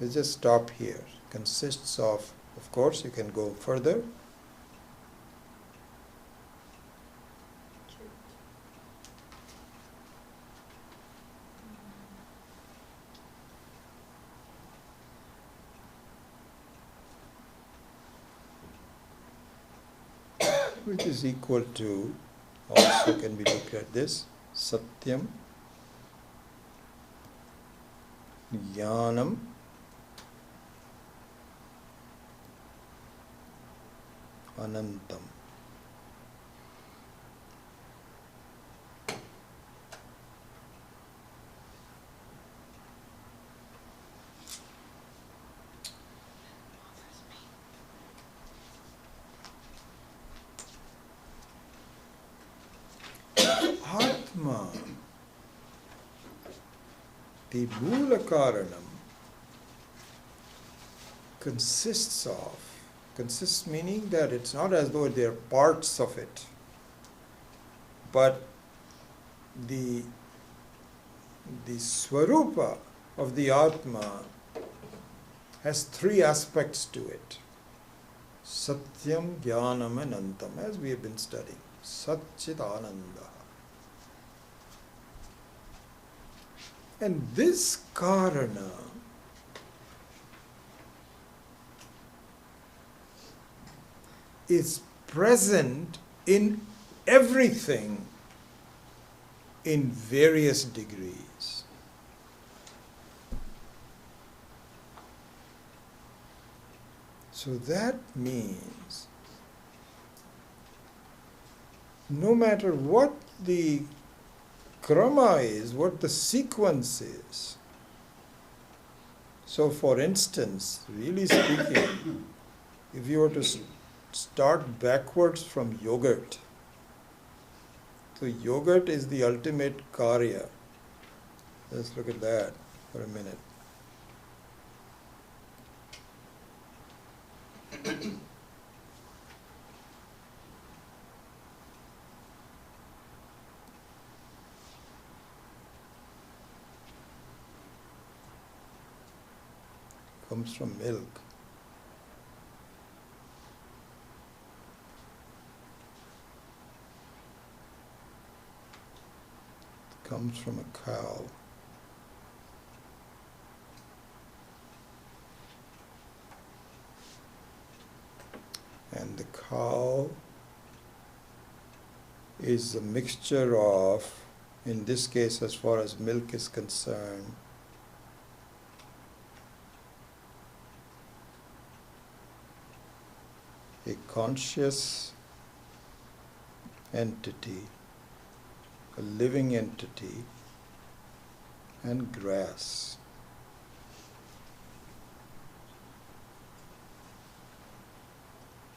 let's just stop here. Consists of course, you can go further. Which is equal to, also can be looked at this, Satyam, Jnanam, Anantam. Atma, the Moola Karanam, consists meaning that it's not as though they're parts of it, but the Swarupa of the Atma has three aspects to it. Satyam, Jnanam and Anantam, as we have been studying. Satchidananda. And this Karana is present in everything in various degrees. So that means no matter what the krama is, what the sequence is. So for instance, really speaking, if you were to start backwards from yogurt, so yogurt is the ultimate karya. Let's look at that for a minute. Comes from milk. It comes from a cow. And the cow is a mixture of, in this case as far as milk is concerned, a conscious entity, a living entity, and grass.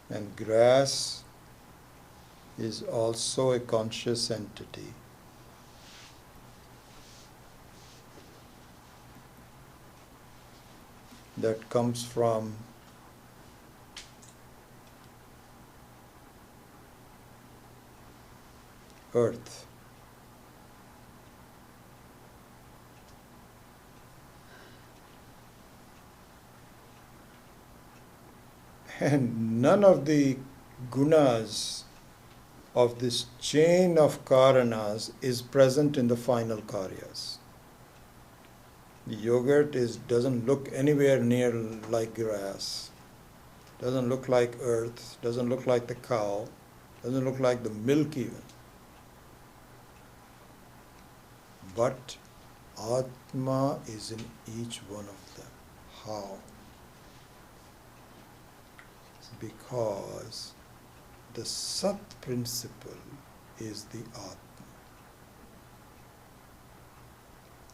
And grass is also a conscious entity. That comes from earth. And none of the gunas of this chain of karanas is present in the final karyas. The yogurt doesn't look anywhere near like grass, doesn't look like earth, doesn't look like the cow, doesn't look like the milk even. But Atma is in each one of them. How? Because the Sat principle is the Atma.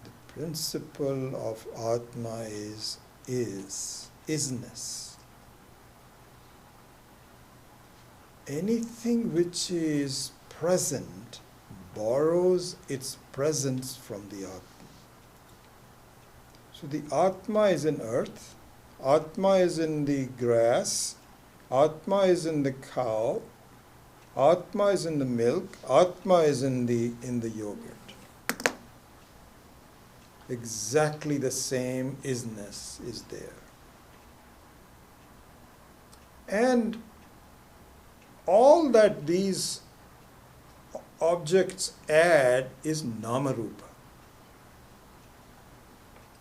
The principle of Atma is isness. Anything which is present borrows its presence from the Atma. So the Atma is in earth, Atma is in the grass, Atma is in the cow, Atma is in the milk, Atma is in the yogurt. Exactly the same isness is there. And all that these objects add is Namarupa.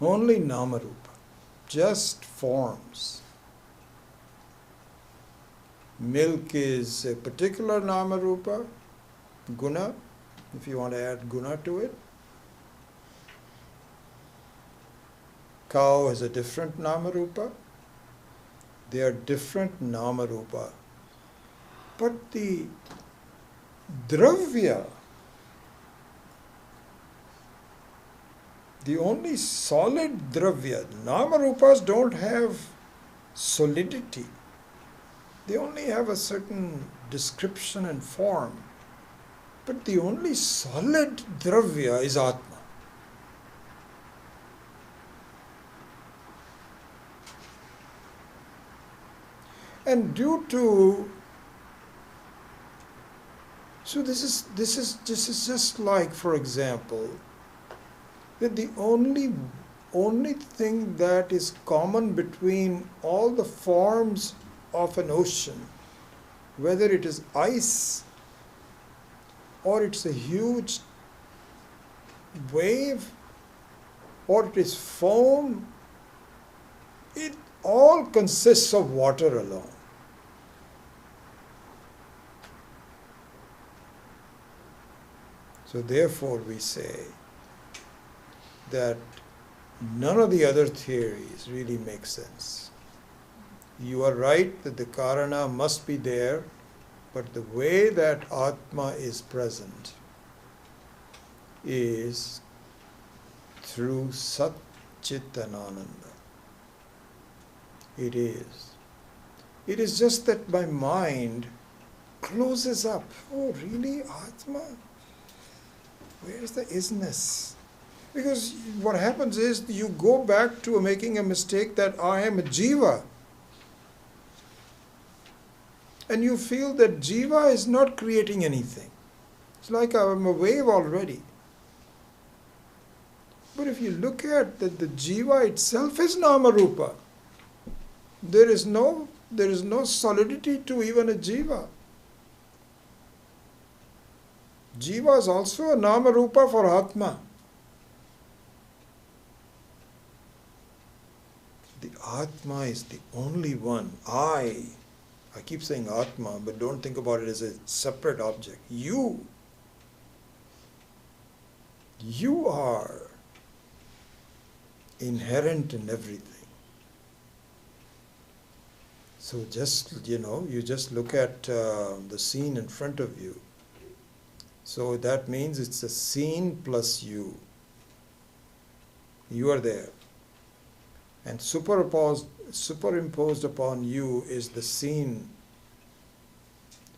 Only Namarupa, just forms. Milk is a particular Namarupa, guna, if you want to add guna to it. Cow has a different Namarupa. They are different Namarupa. But the Dravya, the only solid Dravya, Namarupas don't have solidity. They only have a certain description and form. But the only solid Dravya is Atma. And due to, so this is just like, for example, that the only thing that is common between all the forms of an ocean, whether it is ice or it's a huge wave or it is foam, it all consists of water alone. So therefore we say that none of the other theories really make sense. You are right that the Karana must be there, but the way that Atma is present is through Sat Chit and Ananda. It is. It is just that my mind closes up. Oh, really? Atma? Where's the isness? Because what happens is you go back to making a mistake that I am a jiva. And you feel that jiva is not creating anything. It's like I'm a wave already. But if you look at that, the jiva itself is Namarupa. There is no solidity to even a jiva. Jiva is also a Namarupa for Atma. The Atma is the only one. I keep saying Atma, but don't think about it as a separate object. You are inherent in everything. So just, you just look at the scene in front of you. So that means it's a scene plus you. You are there. And superimposed upon you is the scene.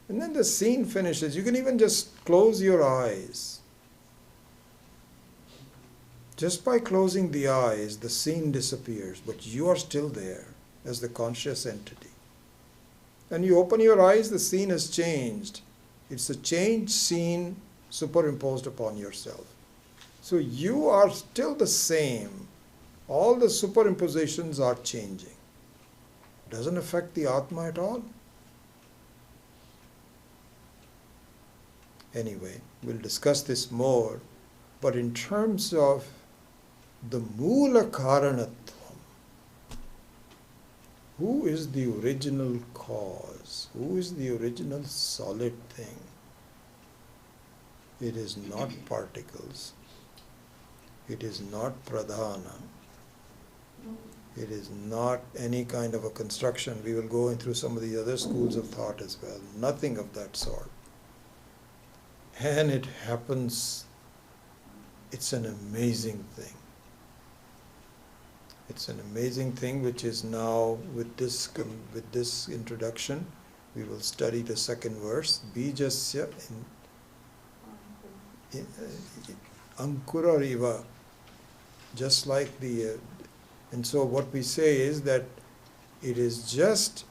And then the scene finishes. You can even just close your eyes. Just by closing the eyes, the scene disappears, but you are still there as the conscious entity. And you open your eyes, the scene has changed. It's a changed scene superimposed upon yourself. So you are still the same. All the superimpositions are changing. Doesn't affect the Atma at all. Anyway, we'll discuss this more. But in terms of the Mula Karanatvam, who is the original cause? Who is the original solid thing? It is not particles. It is not pradhana. It is not any kind of a construction. We will go through some of the other schools of thought as well. Nothing of that sort. And it happens, it's an amazing thing. It's an amazing thing which is now, with this introduction, we will study the second verse. Bijasya Ankura Iva, just like and so what we say is that it is just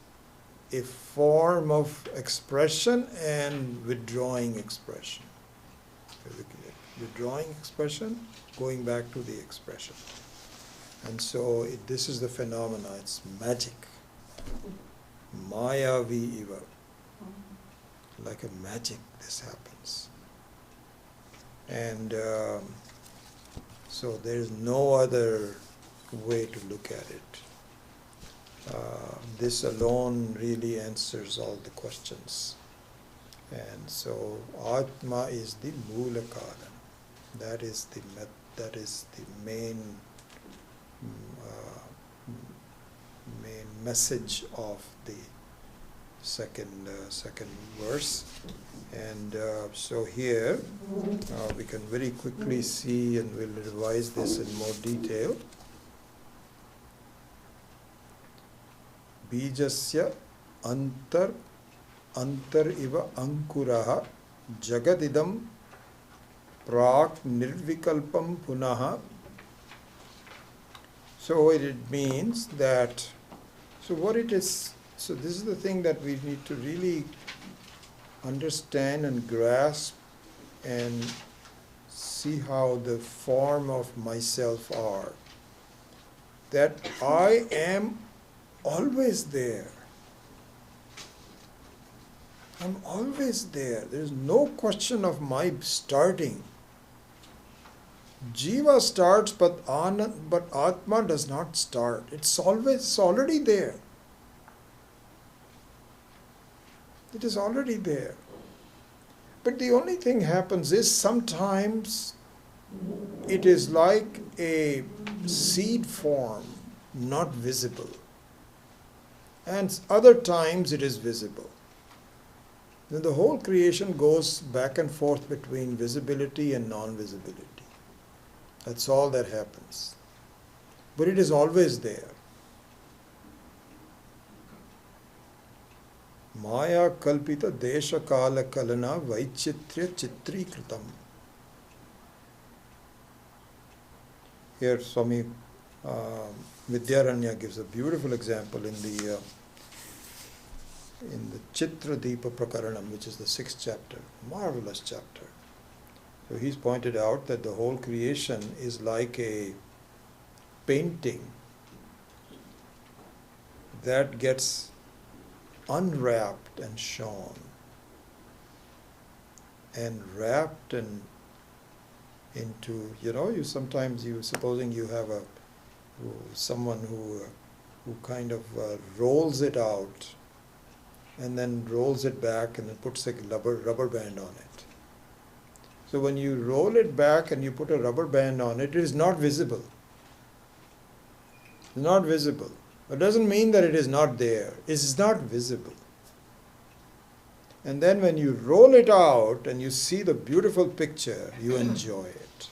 a form of expression and withdrawing expression. Withdrawing expression, going back to the expression. And so this is the phenomena, it's magic. Maya vi iva. Like a magic, this happens. And so there is no other way to look at it. This alone really answers all the questions. And so Atma is the Moola Karan. That is the main message of the second verse. And so here we can very quickly see, and we'll revise this in more detail. Bijasya antar iva ankuraha jagadidam prak nirvikalpam punaha. So it means that, so what it is, so this is the thing that we need to really understand and grasp and see how the form of myself are. That I am always there. I'm always there. There is no question of my starting. Jiva starts, but Atma does not start. It's already there. It is already there. But the only thing happens is sometimes it is like a seed form, not visible. And other times it is visible. Then the whole creation goes back and forth between visibility and non-visibility. That's all that happens. But it is always there. Maya kalpita desha kala kalana vaichitrya chitri kritam. Here Swami Vidyaranya gives a beautiful example in the Chitra Deepa Prakaranam, which is the 6th chapter, marvelous chapter. So he's pointed out that the whole creation is like a painting that gets unwrapped and shown, and wrapped and into, supposing you have someone who kind of rolls it out and then rolls it back and then puts a rubber band on it. So when you roll it back and you put a rubber band on it, it is not visible. It's not visible. It doesn't mean that it is not there. It is not visible. And then when you roll it out and you see the beautiful picture, you enjoy it.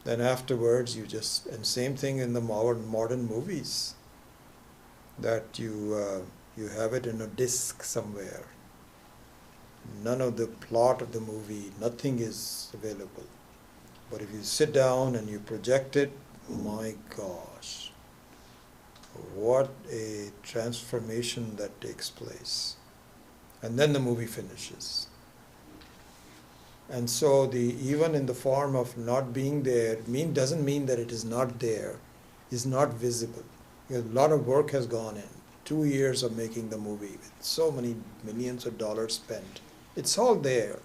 Then afterwards and same thing in the modern movies, that you have it in a disc somewhere. None of the plot of the movie, nothing is available. But if you sit down and you project it, my gosh, what a transformation that takes place. And then the movie finishes. And so even in the form of not being there, doesn't mean that it is not there, is not visible. A lot of work has gone in. 2 years of making the movie with so many millions of dollars spent. It's all there,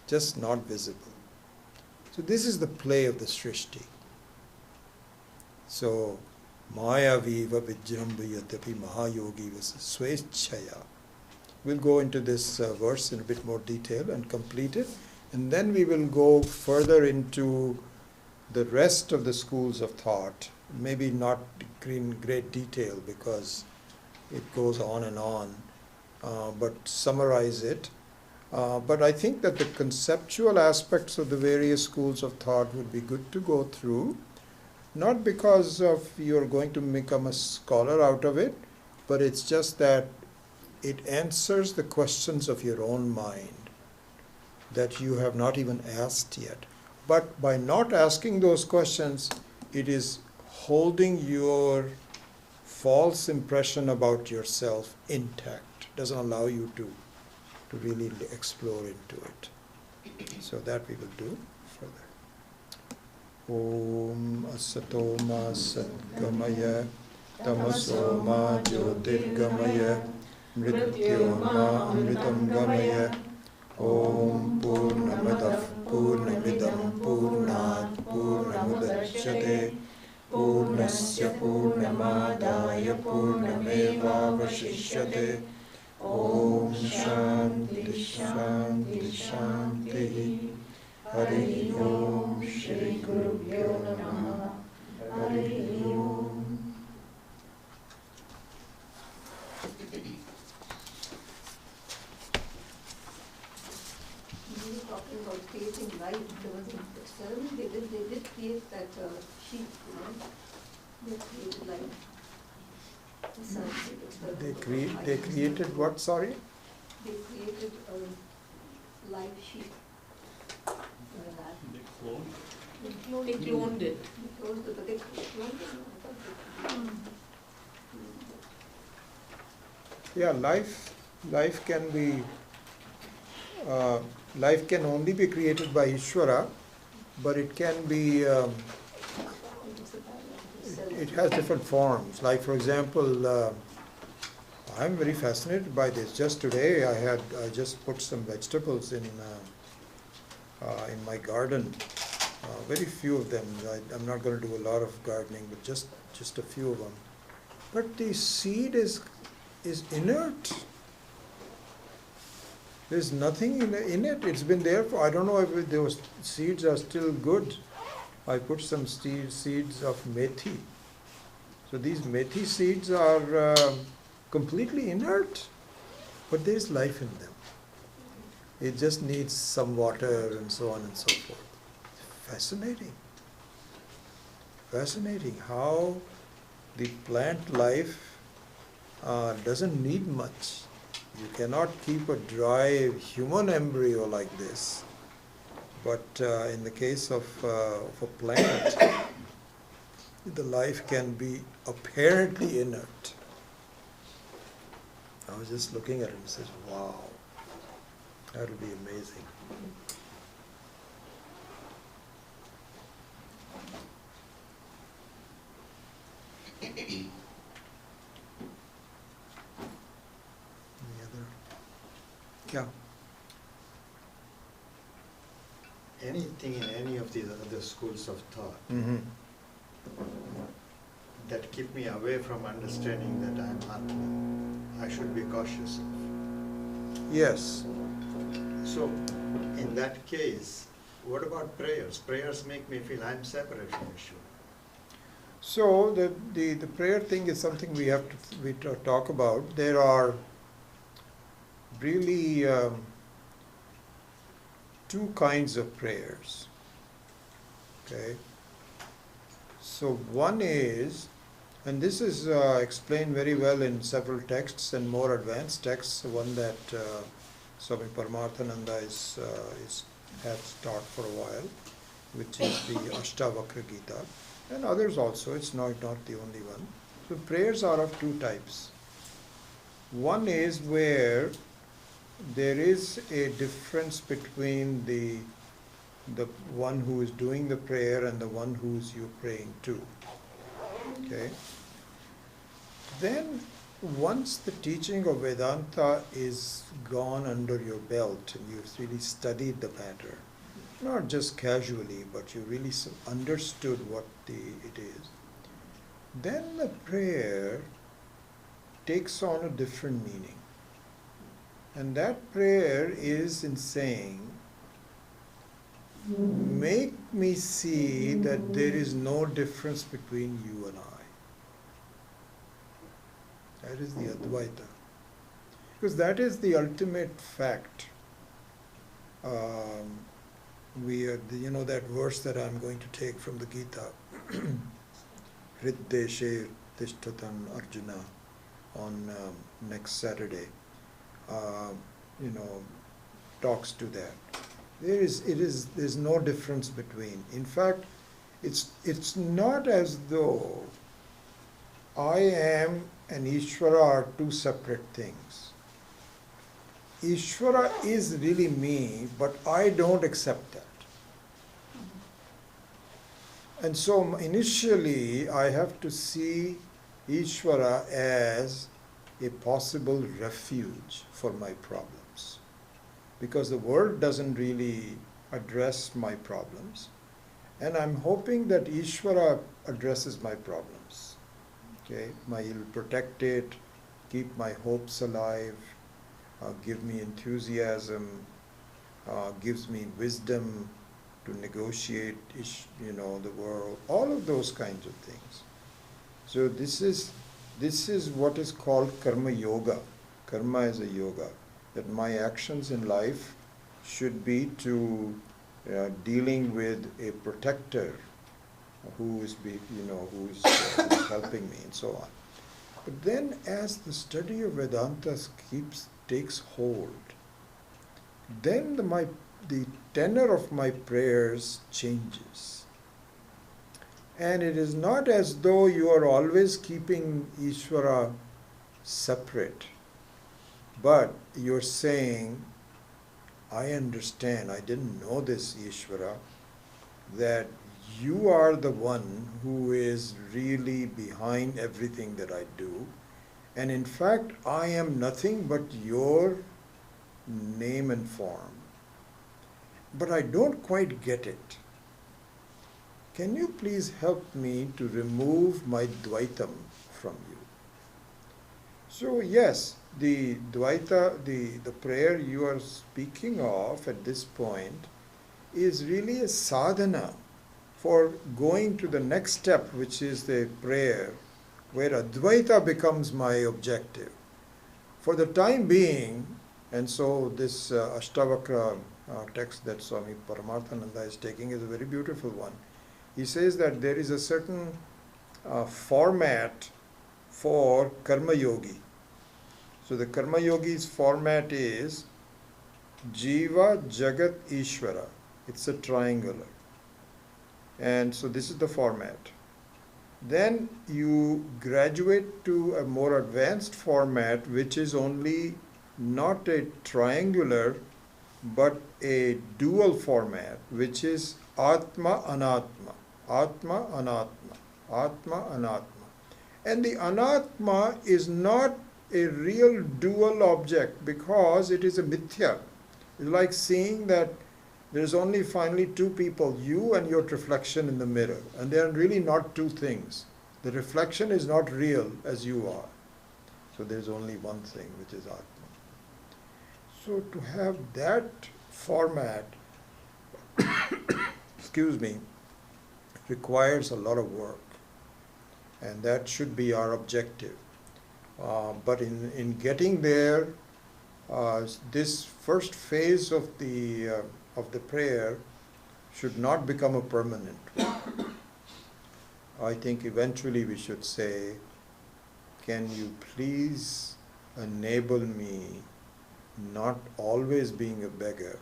just not visible. So this is the play of the Srishti. So, Maya viva vijrambhayatapi mahayogi svechaya. We'll go into this verse in a bit more detail and complete it. And then we will go further into the rest of the schools of thought. Maybe not in great detail because it goes on and on, but summarize it. But I think that the conceptual aspects of the various schools of thought would be good to go through, not because of you're going to become a scholar out of it, but it's just that it answers the questions of your own mind. that you have not even asked yet. But by not asking those questions, it is holding your false impression about yourself intact, doesn't allow you to really explore into it. So that we will do further. Om Asato Ma Satgamaya Tamaso Ma Jyotirgamaya Mrityo Ma Amritam Gamaya Om Purnamadav Purnamidam Purnat Purnamudachyate Purnasya Purnamadaya Purnamevavashishyate Om Shanti Shanti Shanti Hari Om Shri Gurubhyo Namaha Hari Om. We were talking about creating life. There was an experiment they did create that sheep, you know. They created life. The scientific experiment. They created what, sorry? They created a live sheep. They cloned? They cloned They cloned it. They cloned it, but they cloned it. I thought they Yeah, life can be, life can only be created by Ishvara, but it can be, it has different forms. Like for example, I'm very fascinated by this. Just today I just put some vegetables in my garden. Very few of them. I'm not going to do a lot of gardening, but just a few of them. But the seed is inert. There's nothing in it. It's been there for, I don't know if those seeds are still good. I put some seeds of methi. So these methi seeds are completely inert, but there's life in them. It just needs some water and so on and so forth. Fascinating. Fascinating how the plant life doesn't need much. You cannot keep a dry human embryo like this. But in the case of a plant, the life can be apparently inert. I was just looking at it and says, wow, that will be amazing. Any other? Yeah. Anything in any of these other schools of thought Mm-hmm. that keep me away from understanding that I am Atman, I should be cautious of. Yes. So, in that case, what about prayers? Prayers make me feel I am separate from Yeshua. So the prayer thing is something we have to talk about. There are really two kinds of prayers. Okay. So one is, and this is explained very well in several texts and more advanced texts. One that Swami Paramarthananda has taught for a while, which is the Ashtavakra Gita, and others also. It's not the only one. So prayers are of two types. One is where there is a difference between the one who is doing the prayer and the one who's you praying to. Okay. Then once the teaching of Vedanta is gone under your belt and you've really studied the matter, not just casually, but you really understood what it is, then the prayer takes on a different meaning. And that prayer is in saying, make me see that there is no difference between you and I. That is the Advaita. Because that is the ultimate fact. That verse that I'm going to take from the Gita, Hriddeshe Tishtatan Arjuna, on next Saturday, talks to that. there's no difference between. In fact, it's not as though I am and Ishvara are two separate things. Ishvara is really me, but I don't accept that. And so initially I have to see Ishvara as a possible refuge for my problems. Because the world doesn't really address my problems. And I'm hoping that Ishvara addresses my problems. Okay, he'll protect it, keep my hopes alive, give me enthusiasm, gives me wisdom to negotiate, the world, all of those kinds of things. So this is what is called karma yoga. Karma is a yoga, that my actions in life should be to dealing with a protector who is helping me and so on. But then as the study of Vedanta takes hold, then the tenor of my prayers changes. And it is not as though you are always keeping Ishvara separate, but you're saying, I understand, I didn't know this, Ishvara, that you are the one who is really behind everything that I do. And in fact, I am nothing but your name and form. But I don't quite get it. Can you please help me to remove my Dvaitam from you? So yes, the Dvaita, the prayer you are speaking of at this point is really a sadhana for going to the next step, which is the prayer, where Advaita becomes my objective. For the time being, and so this Ashtavakra text that Swami Paramarthananda is taking is a very beautiful one. He says that there is a certain format for Karma Yogi. So the Karma Yogi's format is Jiva Jagat Ishvara. It's a triangular. And so this is the format. Then you graduate to a more advanced format, which is only not a triangular, but a dual format, which is Atma Anatma. Atma Anatma. Atma Anatma. And the Anatma is not a real dual object because it is a mithya. It's like seeing that there's only finally two people, you and your reflection in the mirror, and they are really not two things. The reflection is not real as you are. So there's only one thing, which is Atma. So to have that format, excuse me, requires a lot of work, and that should be our objective. But in getting there, this first phase of the prayer should not become a permanent one. I think eventually we should say, can you please enable me not always being a beggar?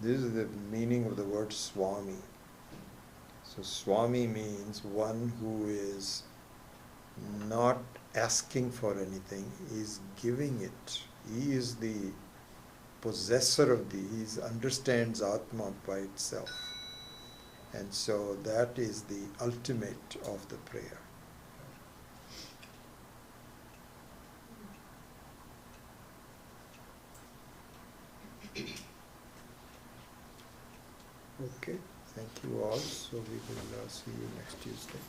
This is the meaning of the word Swami. So Swami means one who is not asking for anything, he is giving it. He is the possessor of he understands Atma by itself. And so that is the ultimate of the prayer. Okay, thank you all. So we will see you next Tuesday.